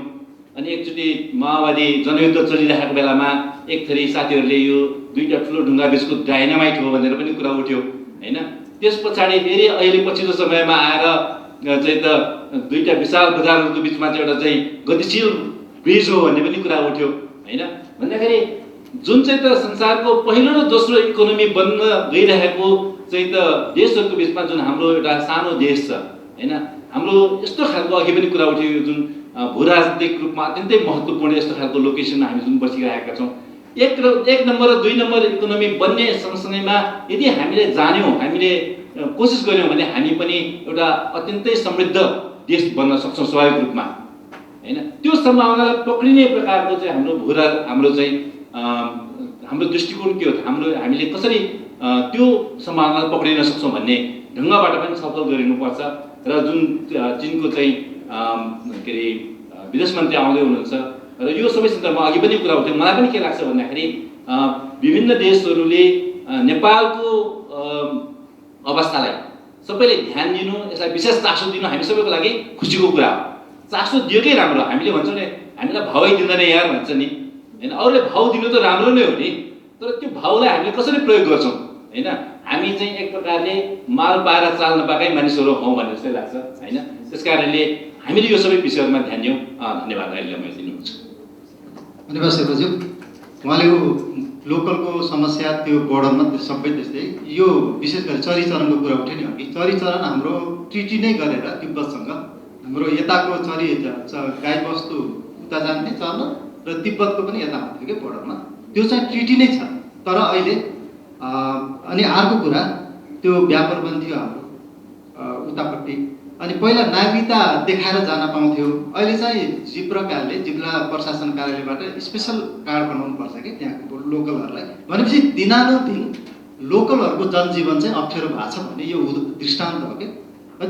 अनि एकचोटि माओवादी जनयुद्ध चलिरहेको बेलामा एक थरी साथीहरूले यो 2टा ठुलो ढुङ्गा बिचको डाइनामाइट हो भनेर पनि कुरा उठ्यो हैन। त्यस पछाडि फेरि अहिले पछिल्लो समयमा आएर चाहिँ त 2टा विशाल बजारहरूको बिचमा चाहिँ एउटा चाहिँ गतिशील ब्रिज हो भन्ने पनि कुरा उठ्यो हैन। भन्दाखेरि जुन चाहिँ त संसारको पहिलो र दोस्रो इकोनोमी बन्न गइरहेको चाहिँ त देशहरूको बिचमा जुन हाम्रो एउटा सानो देश छ हैन, हाम्रो यस्तो खालको अघि पनि कुरा उठ्यो जुन भूराजनीतिक रूपमा अत्यन्तै महत्त्वपूर्ण यस्तो खालको लोकेसनमा हामी जुन बसिरहेका छौँ, एक नम्बर र 2 नम्बर इकोनोमी बन्ने सँगसँगैमा यदि हामीले जान्यौँ, हामीले कोसिस गऱ्यौँ भने हामी पनि एउटा अत्यन्तै समृद्ध देश बन्न सक्छौँ स्वाभाविक रूपमा हैन। त्यो सम्भावनालाई पक्रिने प्रकारको चाहिँ हाम्रो चाहिँ हाम्रो दृष्टिकोण के हो, हामीले कसरी त्यो सम्भावनालाई पक्रिन सक्छौँ भन्ने ढङ्गबाट पनि छलफल गरिनुपर्छ। र जुन चीनको चाहिँ के अरे विदेश मन्त्री आउँदै हुनुहुन्छ र यो सबै सन्दर्भमा अघि पनि कुरा उठ्यो, मलाई पनि के लाग्छ भन्दाखेरि विभिन्न देशहरूले नेपालको अवस्थालाई सबैले ध्यान दिनु, यसलाई विशेष चासो दिनु हामी सबैको लागि खुसीको कुरा हो। चासो दिएकै राम्रो, हामीले भन्छौँ नि हामीलाई भावै दिँदैन यार भन्छ नि हैन, अरूले भाव दिनु त राम्रो नै हो नि, तर त्यो भावलाई हामीले कसरी प्रयोग गर्छौँ हैन। हामी चाहिँ एक प्रकारले माल पाएर चाल नपाएकै मानिसहरू हौँ भन्ने जस्तै लाग्छ हैन। त्यसकारणले हामीले यो सबै विषयहरूमा ध्यान दियौँ। धन्यवाद। अहिले मैले दिनुहुन्छ। धन्यवाद शेर्पाज्यू। उहाँले लोकलको समस्या त्यो बोर्डरमा सबै त्यस्तै, यो विशेष गरी चरीचरणको कुरा उठ्यो नि अघि, चरीचरण हाम्रो ट्रिटी नै गरेर तिब्बतसँग हाम्रो यताको गाईबस्तु उता जान्थे चर्न र तिब्बतको पनि यता आउँथ्यो कि बोर्डरमा, त्यो चाहिँ ट्रिटी नै छ। तर अहिले अनि अर्को कुरा त्यो व्यापार पनि थियो हाम्रो उतापट्टि, अनि पहिला नागरिकता देखाएर जान पाउँथ्यो, अहिले चाहिँ जिल्ला प्रशासन कार्यालयबाट स्पेसल कार्ड बनाउनु पर्छ कि त्यहाँको लोकलहरूलाई। भनेपछि दिनानुदिन लोकलहरूको जनजीवन चाहिँ अप्ठ्यारो भएको छ भन्ने यो दृष्टान्त हो कि।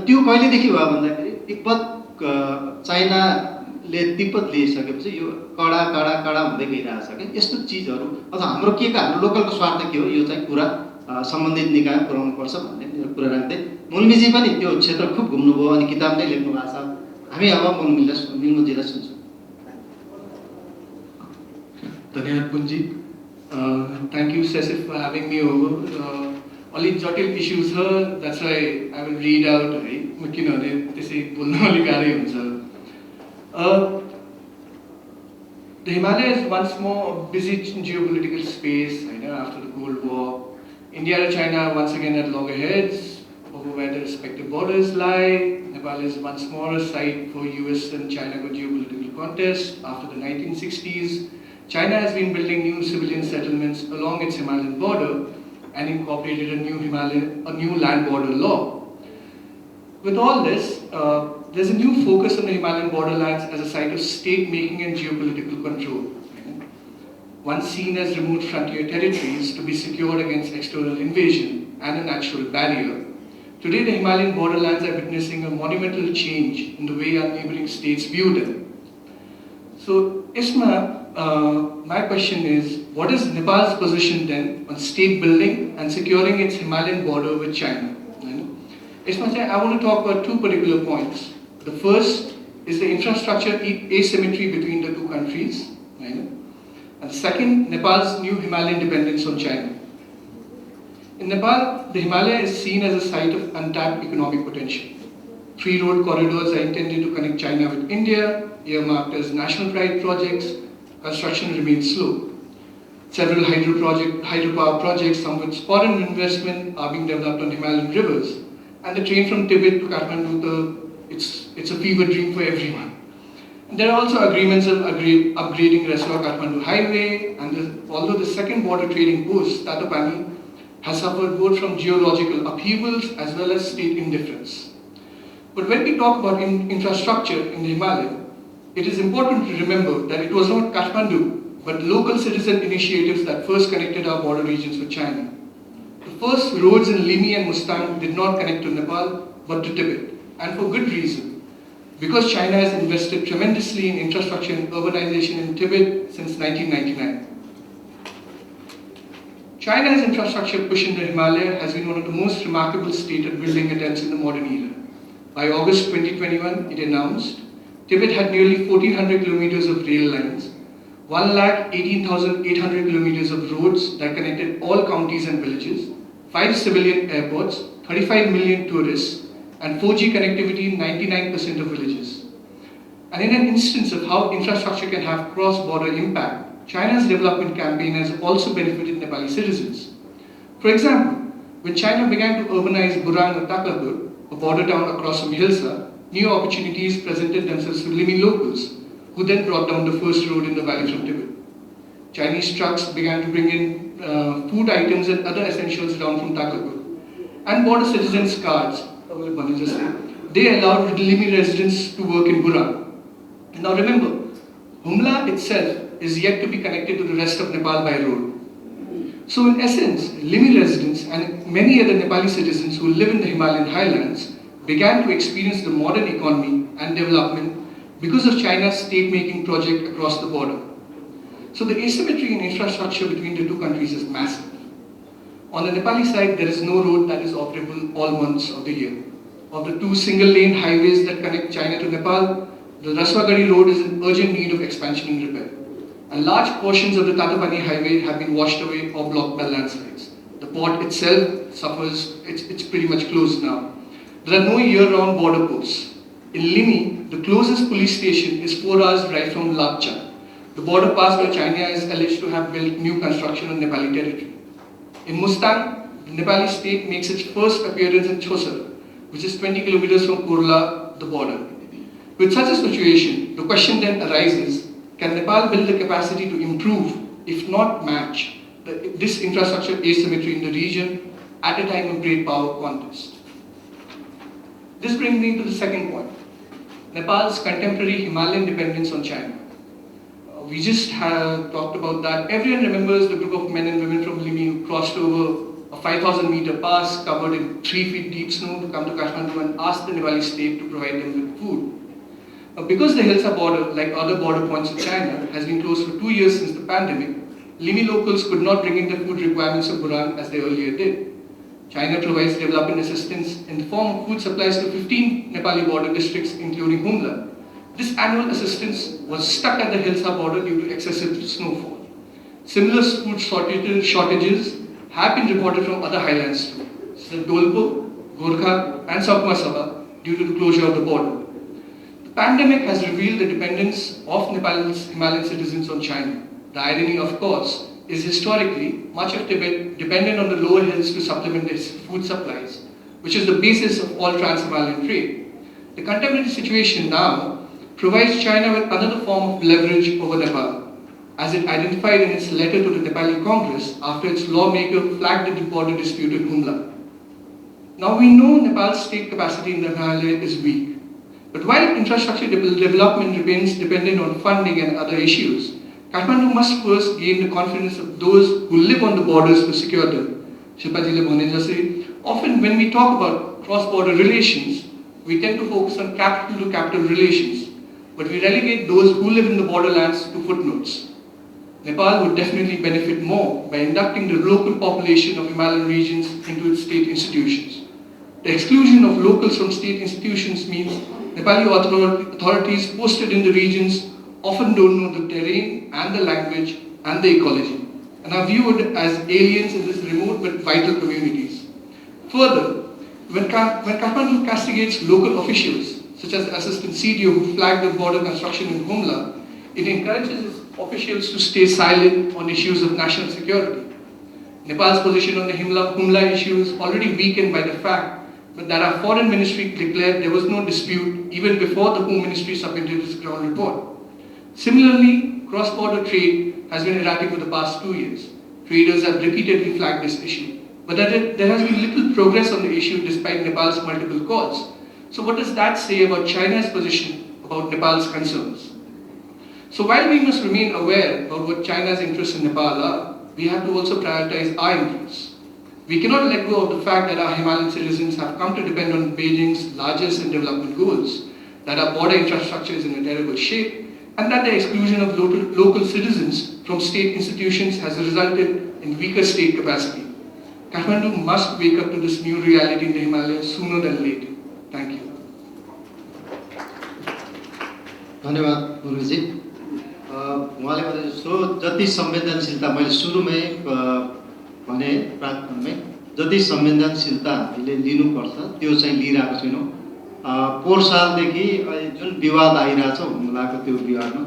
त्यो कहिलेदेखि भयो भन्दाखेरि चाइनाले तिब्बत लिइसकेपछि यो कडा हुँदै गइरहेछ कि। यस्तो चिजहरू अझ हाम्रो हाम्रो लोकलको स्वार्थ के हो, यो चाहिँ कुरा सम्बन्धित निकाय पुर्याउनु पर्छ भन्ने कुरा राख्दै, मुल्मीजी पनि त्यो क्षेत्र खुब घुम्नुभयो अनि किताब नै लेख्नु भएको छ। हामी अब मुल्मीजीलाई सुन्छौँ। धन्यवाद पुन्जी। थ्याङ्क यू सेसिफ फर ह्याभिङ मी ओभर। अलिक जटिल इस्यु छ, that's why I will read out है। त्यसमा किनभने त्यसै बोल्न अलिक गाह्रै हुन्छ। The Himalayas once more a busy geopolitical space, after the Cold War. India and China once again at loggerheads over where the respective borders lie. Nepal is once more a site for US and China geopolitical contest. After the 1960s, China has been building new civilian settlements along its Himalayan border and incorporated a new land border law. With all this, there's a new focus on the Himalayan borderlands as a site of state-making and geopolitical control. Once seen as remote frontier territories to be secured against external invasion and a natural barrier, today the Himalayan borderlands are witnessing a monumental change in the way our neighboring states view them. So, Isma, my question is, what is Nepal's position then on state building and securing its Himalayan border with China? Isma, I want to talk about two particular points. The first is the infrastructure asymmetry between the two countries. And second, Nepal's new Himalayan dependence on China. In Nepal, the Himalaya is seen as a site of untapped economic potential. 3 road corridors are intended to connect China with India, earmarked as national pride projects. Construction remains slow. Several hydropower projects, some with foreign investment, are being developed on Himalayan rivers. And the train from Tibet to Kathmandu, it's a fever dream for everyone. And there are also agreements of upgrading Kathmandu highway, and although the second border trading post, Tatopani, has suffered both from geological upheavals as well as state indifference. But when we talk about infrastructure in the Himalaya, it is important to remember that it was not Kathmandu, but local citizen initiatives that first connected our border regions with China. The first roads in Limi and Mustang did not connect to Nepal, but to Tibet, and for good reason. Because China has invested tremendously in infrastructure and urbanization in Tibet since 1999. China's infrastructure push in the Himalaya has been one of the most remarkable stated building attempts in the modern era. By August 2021, it announced Tibet had nearly 1,400 kilometers of rail lines, 118,800 kilometers of roads that connected all counties and villages, 5 civilian airports, 35 million tourists, and 4G connectivity in 99% of villages. And in an instance of how infrastructure can have cross-border impact, China's development campaign has also benefited Nepali citizens. For example, when China began to urbanize Burang and Taklapur, a border town across from Hilsa, new opportunities presented themselves to Limi locals, who then brought down the first road in the valley from Tibet. Chinese trucks began to bring in food items and other essentials down from Taklapur. And border citizens' cards, they allowed Limi residents to work in Burang. Now remember, Humla itself is yet to be connected to the rest of Nepal by road. So in essence, Limi residents and many other Nepali citizens who live in the Himalayan highlands began to experience the modern economy and development because of China's state-making project across the border. So the asymmetry in infrastructure between the two countries is massive. On the Nepali side, there is no road that is operable all months of the year. Of the 2 single-lane highways that connect China to Nepal, the Raswagadi road is in urgent need of expansion and repair. And large portions of the Tatopani highway have been washed away or blocked by landslides. The port itself suffers, it's pretty much closed now. There are no year-round border posts. In Limi, the closest police station is 4 hours drive from Lapcha, the border pass where China is alleged to have built new construction on Nepali territory. In Mustang, the Nepali state makes its first appearance in Chosar, which is 20 kilometers from Kurla, the border. With such a situation, the question then arises, can Nepal build the capacity to improve, if not match, this infrastructure asymmetry in the region at a time of great power contest? This brings me to the second point, Nepal's contemporary Himalayan dependence on China. We just talked about that. Everyone remembers the group of men and women from Limi who crossed over a 5,000-meter pass covered in 3 feet deep snow to come to Kathmandu and ask the Nepali state to provide them with food. Because the Hilsa border, like other border points in China, has been closed for 2 years since the pandemic, Limi locals could not bring in the food requirements of Burang as they earlier did. China provides development assistance in the form of food supplies to 15 Nepali border districts, including Humla. This annual assistance was stuck at the Hilsa border due to excessive snowfall. Similar food shortages have been reported from other highlands too, such as Dolpo, Gorkha, and Sakma Sabha, due to the closure of the border. The pandemic has revealed the dependence of Nepal's Himalayan citizens on China. The irony, of course, is historically much of Tibet depended on the lower hills to supplement its food supplies, which is the basis of all trans-Himalayan trade. The contemporary situation now provides China with another form of leverage over Nepal, as it identified in its letter to the Nepali Congress after its lawmaker flagged the border dispute in Humla. Now we know Nepal's state capacity in the Himalaya is weak, but while infrastructure development remains dependent on funding and other issues, Kathmandu must first gain the confidence of those who live on the borders to secure them. Shilpajiले भने जस्तै, often when we talk about cross-border relations, we tend to focus on capital-to-capital relations, but we relegate those who live in the borderlands to footnotes. Nepal would definitely benefit more by inducting the local population of Himalayan regions into its state institutions. The exclusion of locals from state institutions means Nepali authorities posted in the regions often don't know the terrain and the language and the ecology, and are viewed as aliens in these remote but vital communities. Further, when Kathmandu castigates local officials, such as the assistant CDO who flagged the border construction in Humla, it encourages its officials to stay silent on issues of national security. Nepal's position on the Humla issue is already weakened by the fact that our foreign ministry declared there was no dispute even before the Home Ministry submitted its ground report. Similarly, cross-border trade has been erratic for the past 2 years. Traders have repeatedly flagged this issue, but there has been little progress on the issue despite Nepal's multiple calls. So what does that say about China's position about Nepal's concerns? So while we must remain aware about what China's interests in Nepal are, we have to also prioritize our interests. We cannot let go of the fact that our Himalayan citizens have come to depend on Beijing's largest and development goals, that our border infrastructure is in a terrible shape, and that the exclusion of local citizens from state institutions has resulted in weaker state capacity. Kathmandu must wake up to this new reality in the Himalayas sooner than later. Thank you. धन्यवाद गुरुजी। उहाँले भने जस्तो जति संवेदनशीलता मैले सुरुमै भने प्रारम्भमै जति संवेदनशीलता हामीले लिनुपर्छ त्यो चाहिँ लिइरहेको छैनौँ। पोहोर सालदेखि जुन विवाद आइरहेछ हुम्लाको त्यो विवादमा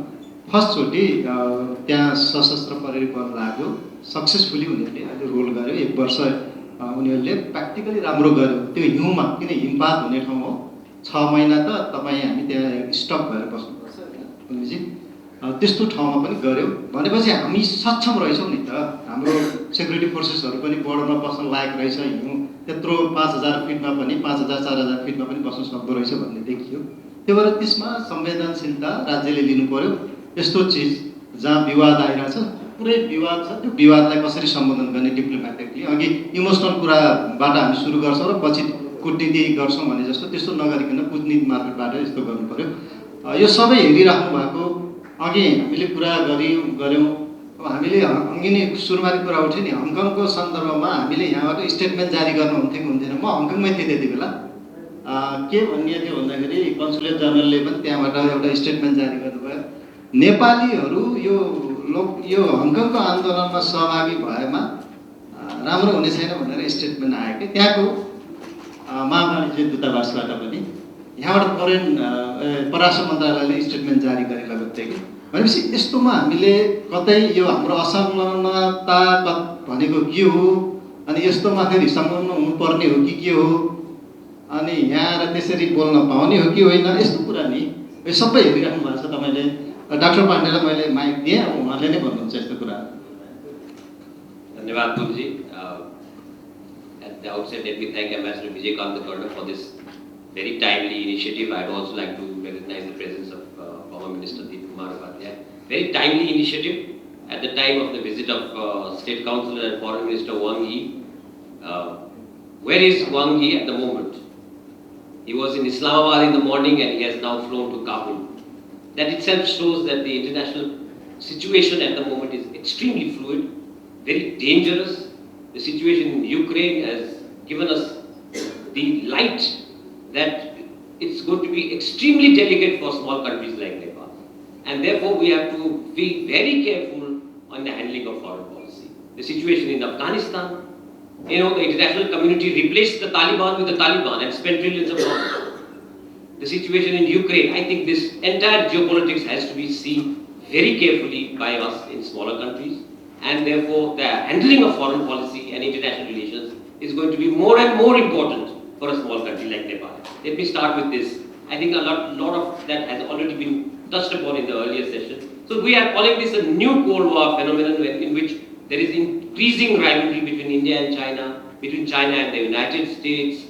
फर्स्टचोटि त्यहाँ सशस्त्र प्रहरी बल लाग्यो, सक्सेसफुली उनीहरूले अहिले रोल गर्यो। 1 वर्ष उनीहरूले प्र्याक्टिकली राम्रो गर्यो। त्यो हिउँमा किन हिमपात हुने ठाउँ हो, 6 महिना त तपाईँ हामी त्यहाँ स्टक भएर बस्नुपर्छ गुरुजी। त्यस्तो ठाउँमा पनि गर्यो भनेपछि हामी सक्षम रहेछौँ नि त। हाम्रो सेक्युरिटी फोर्सेसहरू पनि बोर्डरमा बस्न लायक रहेछ। हिउँ त्यत्रो 5000 फिटमा पनि 5000 4000 फिटमा पनि बस्न सक्दो रहेछ भन्ने देखियो। त्यो भएर त्यसमा संवेदनशीलता राज्यले लिनु पर्यो। यस्तो चिज जहाँ विवाद आइरहेछ, पुरै विवाद छ, त्यो विवादलाई कसरी सम्बोधन गर्ने डिप्लोमेटिकली, अघि इमोसनल कुराबाट हामी सुरु गर्छौँ र पछि कुटनीति गर्छौँ भने जस्तो त्यस्तो नगरिकन कुटनीति मार्फतबाट यस्तो गर्नु पर्यो। यो सबै हेरिराख्नु भएको अघि हामीले कुरा गऱ्यौँ। अब हामीले अघि नै सुरुमा कुरा उठ्यो नि, हङकङको सन्दर्भमा हामीले यहाँबाट स्टेटमेन्ट जारी गर्नु हुन्थ्यो कि हुन्थेन। म हङकङमै थिएँ त्यति बेला। के भनिएको थियो भन्दाखेरि कन्सुलेट जनरलले पनि त्यहाँबाट एउटा स्टेटमेन्ट जारी गर्नुभयो, नेपालीहरू यो हङकङको आन्दोलनमा सहभागी भएमा राम्रो हुने छैन भनेर स्टेटमेन्ट आयो कि त्यहाँको महावाणिज्य दूतावासबाट पनि। यहाँबाट परराष्ट्र मन्त्रालयले स्टेटमेन्ट जारी गरिरहेको थियो कि। भनेपछि यस्तोमा हामीले कतै यो हाम्रो असंलग्नता भनेको के हो, अनि यस्तोमा फेरि संलग्न हुनुपर्ने हो कि के हो, अनि यहाँ र त्यसरी बोल्न पाउने हो कि होइन, यस्तो कुरा नि यो सबै हेरिराख्नु भएको छ तपाईँले। डाक्टर पाण्डेलाई मैले माइक दिएँ, उहाँले नै भन्नुहुन्छ यस्तो कुरा। धन्यवाद गुरुजी। At the outset, let me thank Ambassador Vijaykanth for this very timely initiative. I would also like to recognize the presence of former Minister Deep Kumar Upadhyay. Very timely initiative at the time of the visit of State Councillor and Foreign Minister Wang Yi. Where is Wang Yi at the moment? He was in Islamabad in the morning and he has now flown to Kabul. That itself shows that the international situation at the moment is extremely fluid, very dangerous. The situation in Ukraine has given us the light that it's going to be extremely delicate for small countries like Nepal. And therefore we have to be very careful on the handling of foreign policy. The situation in Afghanistan, the international community replaced the Taliban with the Taliban and spent trillions of dollars. the situation in Ukraine, I think this entire geopolitics has to be seen very carefully by us in smaller countries, and therefore the handling of foreign policy and international relations is going to be more and more important for a small country like Nepal. Let me start with this. I think a lot of that has already been touched upon in the earlier session. So we are calling this a new Cold War phenomenon in which there is increasing rivalry between India and China, between China and the United States,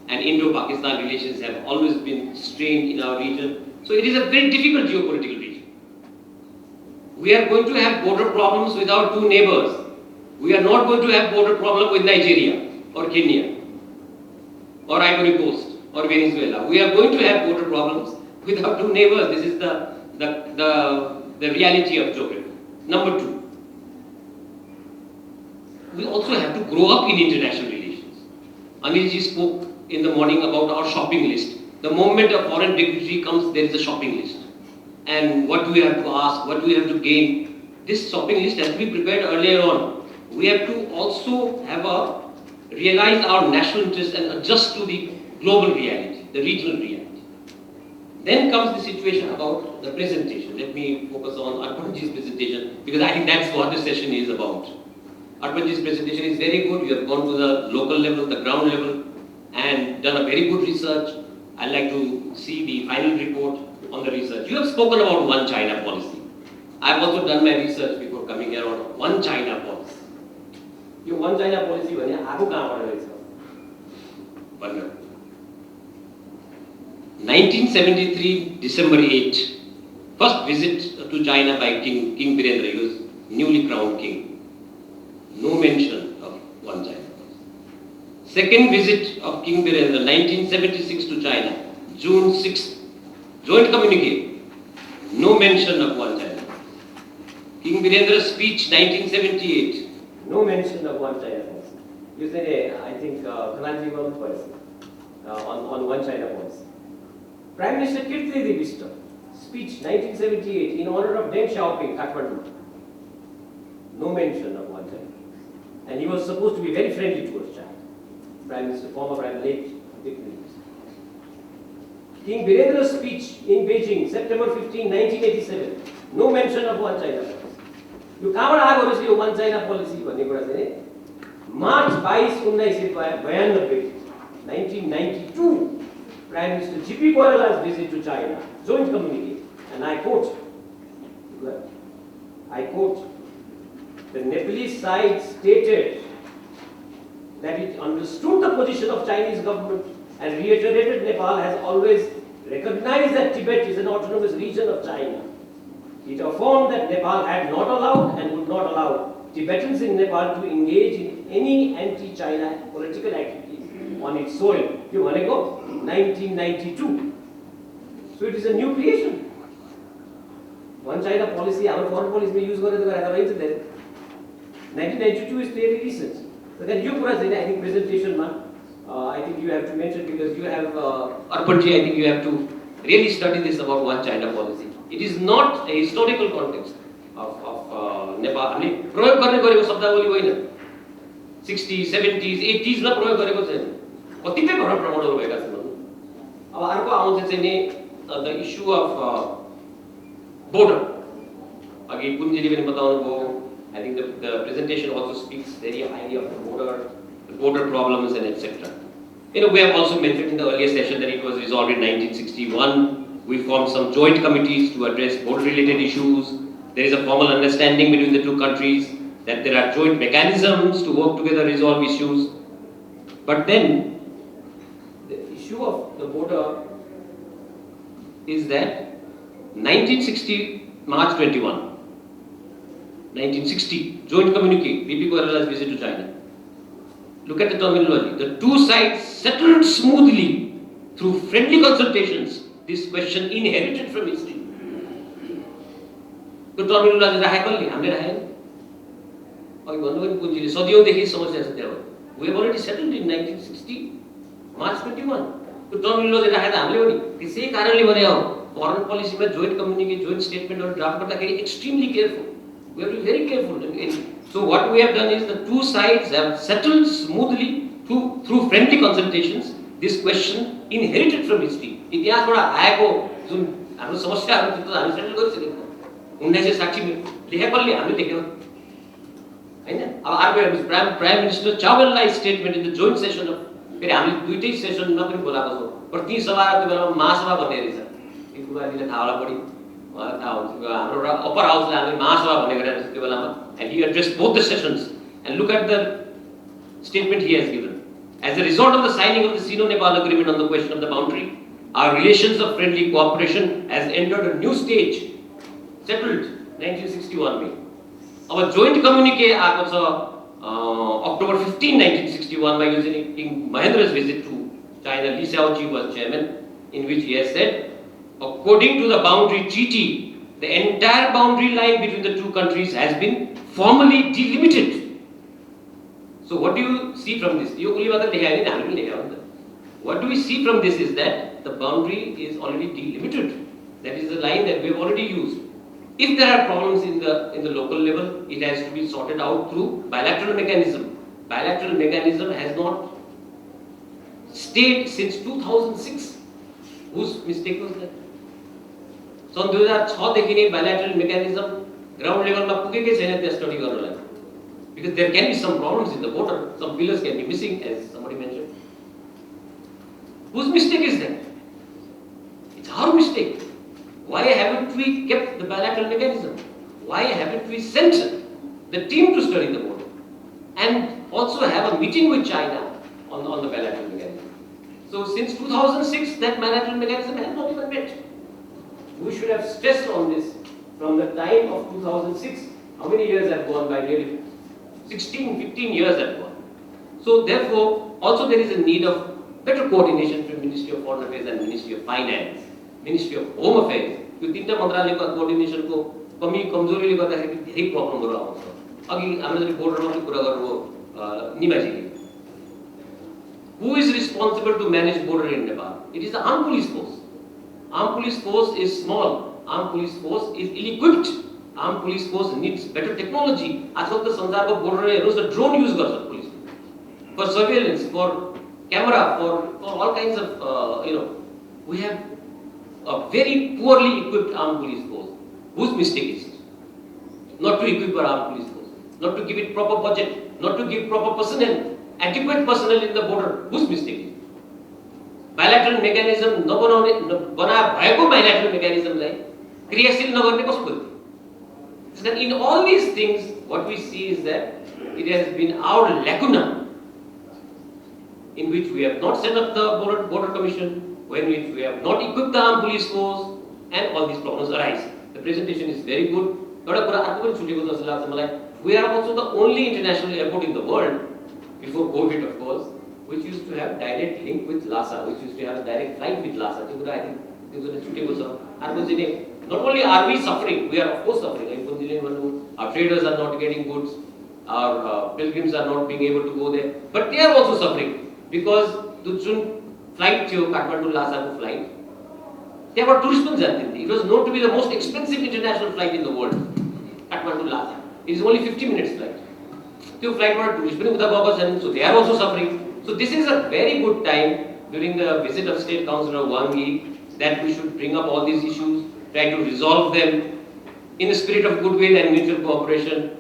and Indo-Pakistan relations have always been strained in our region. So it is a very difficult geopolitical region. We are going to have border problems with our two neighbors. We are not going to have border problem with Nigeria or Kenya or Ivory Coast or Venezuela. We are going to have border problems with our two neighbors. This is the reality of geography. Number two, we also have to grow up in international relations. Anilji spoke in the morning about our shopping list. The moment a foreign dignitary comes, there is a shopping list. And what do we have to ask? What do we have to gain? This shopping list has to be prepared earlier on. We have to also realize our national interest and adjust to the global reality, the regional reality. Then comes the situation about the presentation. Let me focus on Arpanji's presentation because I think that's what the session is about. Arpanji's presentation is very good. You have gone to the local level, the ground level, and done a very good research. I'd like to see the final report on the research. You have spoken about one China policy. I've also done my research before coming here on one China policy. You one China policy, when you have a 1973, December 8, first visit to China by King Birendra. He was newly crowned king. No mention of one China policy. Second visit of King Birendra, 1976 to China, June 6, joint communique. No mention of one China policy. King Birendra's speech, 1978. No mention of one China policy. You say, I think, Kathmandu on one China policy. Prime Minister Kirti Vista, speech 1978 in honor of Deng Xiaoping, Kathmandu. No mention of one China. And he was supposed to be very friendly towards China. Prime Minister, former Prime Minister, King Birendra's speech in Beijing, September 15, 1987. No mention of one China policy. You can't one China policy. March 22, 1992. Prime Minister G.P. Koirala's visit to China, joint communique, and I quote, the Nepalese side stated that it understood the position of Chinese government and reiterated Nepal has always recognized that Tibet is an autonomous region of China. It affirmed that Nepal had not allowed and would not allow Tibetans in Nepal to engage in any anti-China political activities on its soil. 1992. So it is a new creation. One China policy, our foreign policy may use 1992 is fairly recent. So then you I think presentation, I think you have to mention because you have Arpanji, I think you have to really study this about one China policy. It is not a historical context of Nepal. I mean, प्रयोग गर्ने गरेको शब्दावली होइन 60s, 70s, 80s मा प्रयोग गरेको छैन. कतिपय भ्रमणहरू भएका छन्. अब अर्को आउँछ चाहिँ नि the issue of border. अघि कुञ्जीले पनि बताउनु भयो. I think the presentation also speaks very highly of the border problems and etc. You know, we have also mentioned in the earlier session that it was resolved in 1961. We formed some joint committees to address border-related issues. There is a formal understanding between the two countries that there are joint mechanisms to work together, resolve issues. But then, the issue of the border is that 1960, March 21, 1960, joint communique, B.P. Koirala's visit to China. Look at the terminology. The two sides settled smoothly through friendly consultations this question inherited from history. The terminology राखेकोले हामीले राखेन. अघि भन्नुभयो पुञ्जीले सदियौंदेखि समस्या छ त्यहाँ. We have already settled in 1960, March 21. The terminology राखेको हामीले पनि त्यसै कारणले भने हो. Foreign policy में joint communique, joint statement और draft गर्दाखेरि extremely careful. We have to be very careful. So what we have done is the two sides have settled smoothly through friendly consultations this question inherited from history. इतिहासबाट आएको जुन हाम्रो समस्याहरू त्यो त हामी settle गरिसकेको 1960 लेखेकोले हामीले लेख्यौँ हैन। अब अर्को प्राइम मिनिस्टर चावललाई statement in the joint session of फेरि हामीले दुईटै सेसनमा पनि बोलाएको छौँ तर ती सभा त्यो बेलामा महासभा भन्ने रहेछ यो कुराले थाहा होला बढी उहाँलाई थाहा हुन्छ हाम्रो अप्पर हाउसले हामीले महासभा भनेको रहेछ त्यो बेलामा and he address both the sessions and look at the statement he has given. As a result of the signing of the Sino-Nepal agreement on the question of the boundary, our relations of friendly cooperation has entered a new stage. Settled 1961 में. Our joint communique आएको छ October 15, 1961 by using King Mahendra's visit to China. Li Xiaoji was chairman, in which he has said, according to the boundary treaty, the entire boundary line between the two countries has been formally delimited. So what do you see from this? What do we see from this is that the boundary is already delimited. That is the line that we have already used. If there are problems in the local level, it has to be sorted out through bilateral mechanism. Bilateral mechanism has not stayed since 2006. Whose mistake was that? So 2006 देखि नै bilateral mechanism ground level मा पुगेकै छैन त्यो study गर्नलाई. Because there can be some problems in the border, some pillars can be missing, as somebody mentioned. Whose mistake is that? It's our mistake. Why haven't we kept the bilateral mechanism? Why haven't we sent the team to study the border? And also have a meeting with China on the bilateral mechanism. So since 2006, that bilateral mechanism has not even met. We should have stressed on this from the time of 2006. How many years have gone by? Nearly 16, 15 years have gone. So therefore, also there is a need of better coordination between Ministry of Foreign Affairs and Ministry of Finance, Ministry of Home Affairs. यो तीनटा मन्त्रालयको कोअर्डिनेसनको कमी कमजोरीले गर्दाखेरि धेरै प्रब्लमहरू आउँछ। अघि हामीले बोर्डरमा पनि कुरा गर्नुभयो निमाजीले। Who is responsible to manage border in Nepal? It is the armed police force. Armed police force is small. Armed police force is ill-equipped. Armed police force needs better technology. आजकल त संसारको बोर्डर हेर्नुस् त drone use गर्छ police for surveillance, for camera, for all kinds of we have a very poorly equipped armed police force. Whose mistake is it? Not to equip our armed police force, not to give it proper budget, not to give proper personnel, adequate personnel in the border. Whose mistake is it? Bilateral mechanism बना भएको bilateral mechanism लाई क्रियाशील नगर्ने कसको गल्ती? Then in all these things, what we see is that it has been our lacuna in which we have not set up the border commission, in which we have not equipped the armed police force, and all these problems arise. The presentation is very good. We are also the only international airport in the world, before COVID of course, which used to have direct link with Lhasa, which used to have a direct flight with Lhasa. I think this was a suitable. Not only are we suffering, we are of course suffering. Our traders are not getting goods, our pilgrims are not being able to go there, but they are also suffering because the flight to Kathmandu Lhasa flight, they were tourist. It was known to be the most expensive international flight in the world. Kathmandu Lhasa. It is only 50 minutes flight. The flight was tourist, so they are also suffering. So this is a very good time during the visit of State Councillor Wangi that we should bring up all these issues, try to resolve them in the spirit of goodwill and mutual cooperation.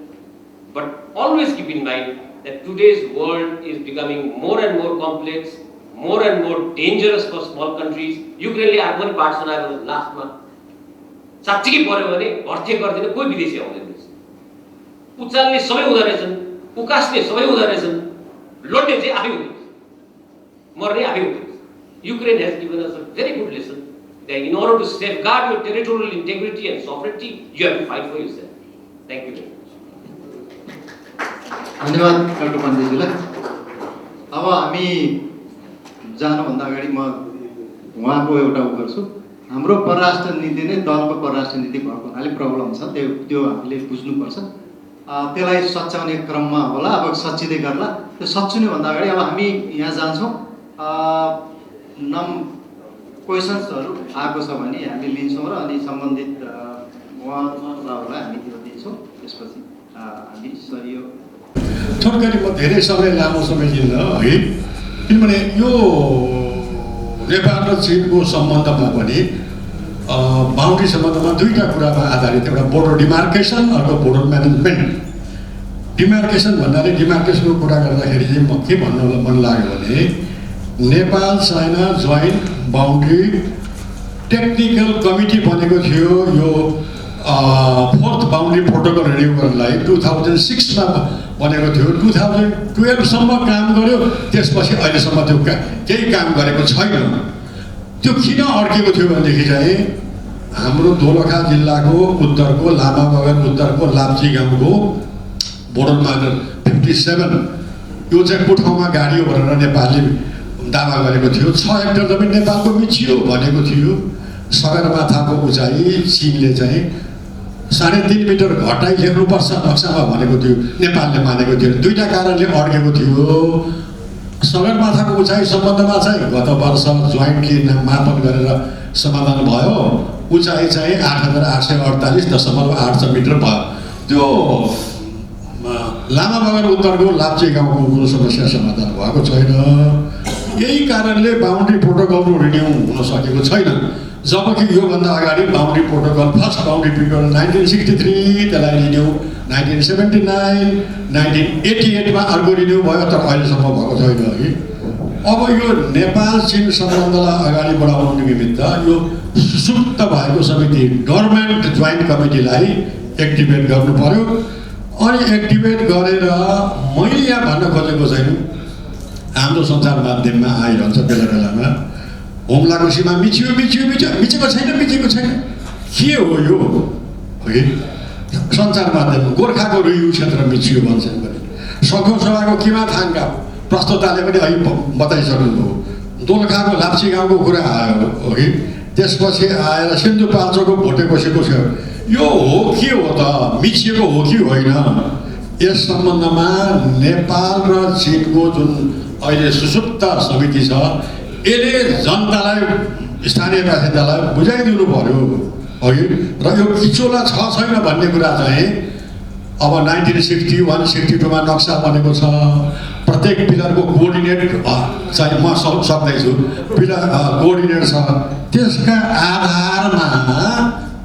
But always keep in mind that today's world is becoming more and more complex, more and more dangerous for small countries. Ukraine le Arpan Gelal last month. साच्चै पर्यो भने भर्ती गर्दैन कोही विदेशी आउँदैन उचाल्ने सबै हुँदा रहेछन् उकास्ने सबै हुँदा रहेछन् लड्ने चाहिँ आफै हुँदैन मर्ने आफै हुँदैन Ukraine has given us a very good lesson that in order to safeguard your territorial integrity and sovereignty, you have to fight for yourself. Thank you very much. धन्यवाद डाक्टर पण्डितजीलाई। अब हामी जानुभन्दा अगाडि म उहाँको एउटा गर्छु। हाम्रो परराष्ट्र नीति नै दलको परराष्ट्र नीति भएको हुनाले प्रब्लम छ, त्यो हामीले बुझ्नुपर्छ। त्यसलाई सच्याउने क्रममा होला, अब सच्चिँदै गर्ला। त्यो सच्याउने भन्दा अगाडि अब हामी यहाँ जान्छौँ। क्वेसन्सहरू आएको छ भने हामी लिन्छौँ र अनि सम्बन्धित उहाँहरूलाई हामी त्यो दिन्छौँ। त्यसपछि हामी सरियो छोटकरी म धेरै समय लामो समय लिन्न है, किनभने यो नेपाल र चीनको सम्बन्धमा पनि बाउन्ड्री सम्बन्धमा दुईवटा कुरामा आधारित, एउटा बोर्डर डिमार्केसन, अर्को बोर्डर म्यानेजमेन्ट। डिमार्केसन भन्नाले डिमार्केसनको कुरा गर्दाखेरि चाहिँ म के भन्नु मन लाग्यो भने Nepal China joint boundary technical committee बनेको थियो यो 4th बाउन्ड्री प्रोटोकल रिन्यू गर्नलाई 2006मा बनेको थियो। 2012सम्म काम गर्यो, त्यसपछि अहिलेसम्म त्यो केही काम गरेको छैन। त्यो किन अड्केको थियो भनेदेखि चाहिँ हाम्रो दोलखा जिल्लाको उत्तरको लामामगर उत्तरको लाप्ची गाउँको बोर्डरमा 57 यो चाहिँ को ठाउँमा गाडियो भनेर नेपालले दावा गरेको थियो। 6 हेक्टर जमिन नेपालको मिचियो भनेको थियो। सगरमाथाको उचाइ चीनले चाहिँ 3.5 मिटर घटाइ लेख्नुपर्छ नक्सामा भनेको थियो, नेपालले मानेको थियो। दुईवटा कारणले अड्केको थियो। सगरमाथाको उचाइ सम्बन्धमा चाहिँ गत वर्ष जोइन्टली मापन गरेर समाधान भयो। उचाइ चाहिँ 8,848.86 मिटर भयो। त्यो लामामगर उत्तरको लाप्चे गाउँको कुरो समस्या समाधान भएको छैन। यही कारणले बाउन्ड्री प्रोटोकल रिन्यू हुन सकेको छैन। जबकि योभन्दा अगाडि boundary protocol first boundary protocol 1963, त्यसलाई रिन्यू 1979, 1988मा अर्को रिन्यू भयो, तर अहिलेसम्म भएको छैन है। अब यो नेपाल चीन सम्बन्धलाई अगाडि बढाउनु निमित्त यो सुप्त भएको समिति गभर्मेन्ट जोइन्ट कमिटीलाई एक्टिभेट गर्नु पर्यो। अनि एक्टिभेट गरेर मैले यहाँ भन्न खोजेको चाहिँ हाम्रो सञ्चार माध्यममा आइरहन्छ बेला बेलामा हुम्लाको सीमा मिचेको छैन के हो यो है। सञ्चार माध्यम गोर्खाको रुयु क्षेत्र मिचियो भन्छन् भने सखो सभाको किमा थाङका प्रस्तुताले पनि अहिले बताइसक्नुभयो। दोलखाको लाप्ची गाउँको कुरा आयो है। त्यसपछि आएर सिन्धुपाल्चोकको भोटेकोसीको छ। यो हो के हो त, मिचिएको हो कि होइन? यस सम्बन्धमा नेपाल र चीनको जुन अहिले सुसुप्त समिति छ यसले जनतालाई स्थानीय बासिन्दालाई बुझाइदिनु पर्यो है। र यो किचोला छ छैन भन्ने कुरा चाहिँ अब 1961-62मा नक्सा बनेको छ। प्रत्येक पिलरको कोअर्डिनेट चाहिँ म सक्दैछु, पिलर कोअर्डिनेट छ। त्यसका आधारमा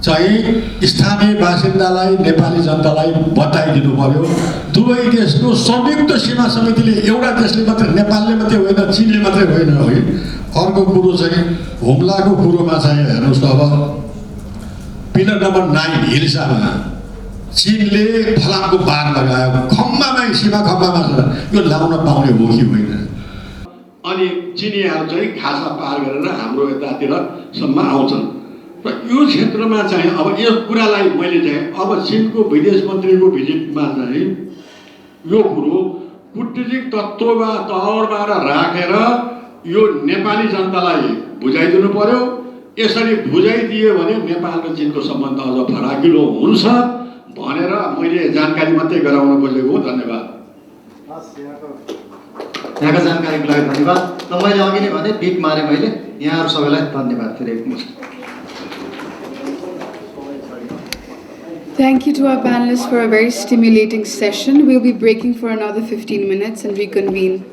चाहिँ स्थानीय बासिन्दालाई नेपाली जनतालाई बताइदिनु पर्यो। दुवै देशको संयुक्त सीमा समितिले एउटा देशले मात्रै, नेपालले मात्रै होइन, चीनले मात्रै होइन है। अर्को कुरो चाहिँ हुम्लाको कुरोमा चाहिँ हेर्नुहोस् त, अब पिलर नम्बर 9 हिल्सामा चीनले फलामको बार लगायो, खम्बामै सीमा खम्बामा छ। यो लाउन पाउने हो कि होइन? अनि चिनियाहरू चाहिँ खासा पार गरेर हाम्रो यतातिरसम्म आउँछन् र यो क्षेत्रमा चाहिँ अब यो कुरालाई मैले चाहिँ अब चीनको विदेश मन्त्रीको भिजिटमा चाहिँ यो कुरो कूटनीतिक तौरबाट राखेर यो नेपाली जनतालाई बुझाइदिनु पर्यो। यसरी बुझाइदियो भने नेपाल र चीनको सम्बन्ध अझ फराकिलो हुन्छ भनेर मैले जानकारी मात्रै गराउन खोजेको हो। धन्यवाद। यहाँको जानकारीको लागि धन्यवाद। र मैले अघि नै भने बिट मारे मैले, यहाँहरू सबैलाई धन्यवाद फेरि एकमुष्ट। Thank you to our panelists for a very stimulating session. We'll be breaking for another 15 minutes and reconvene.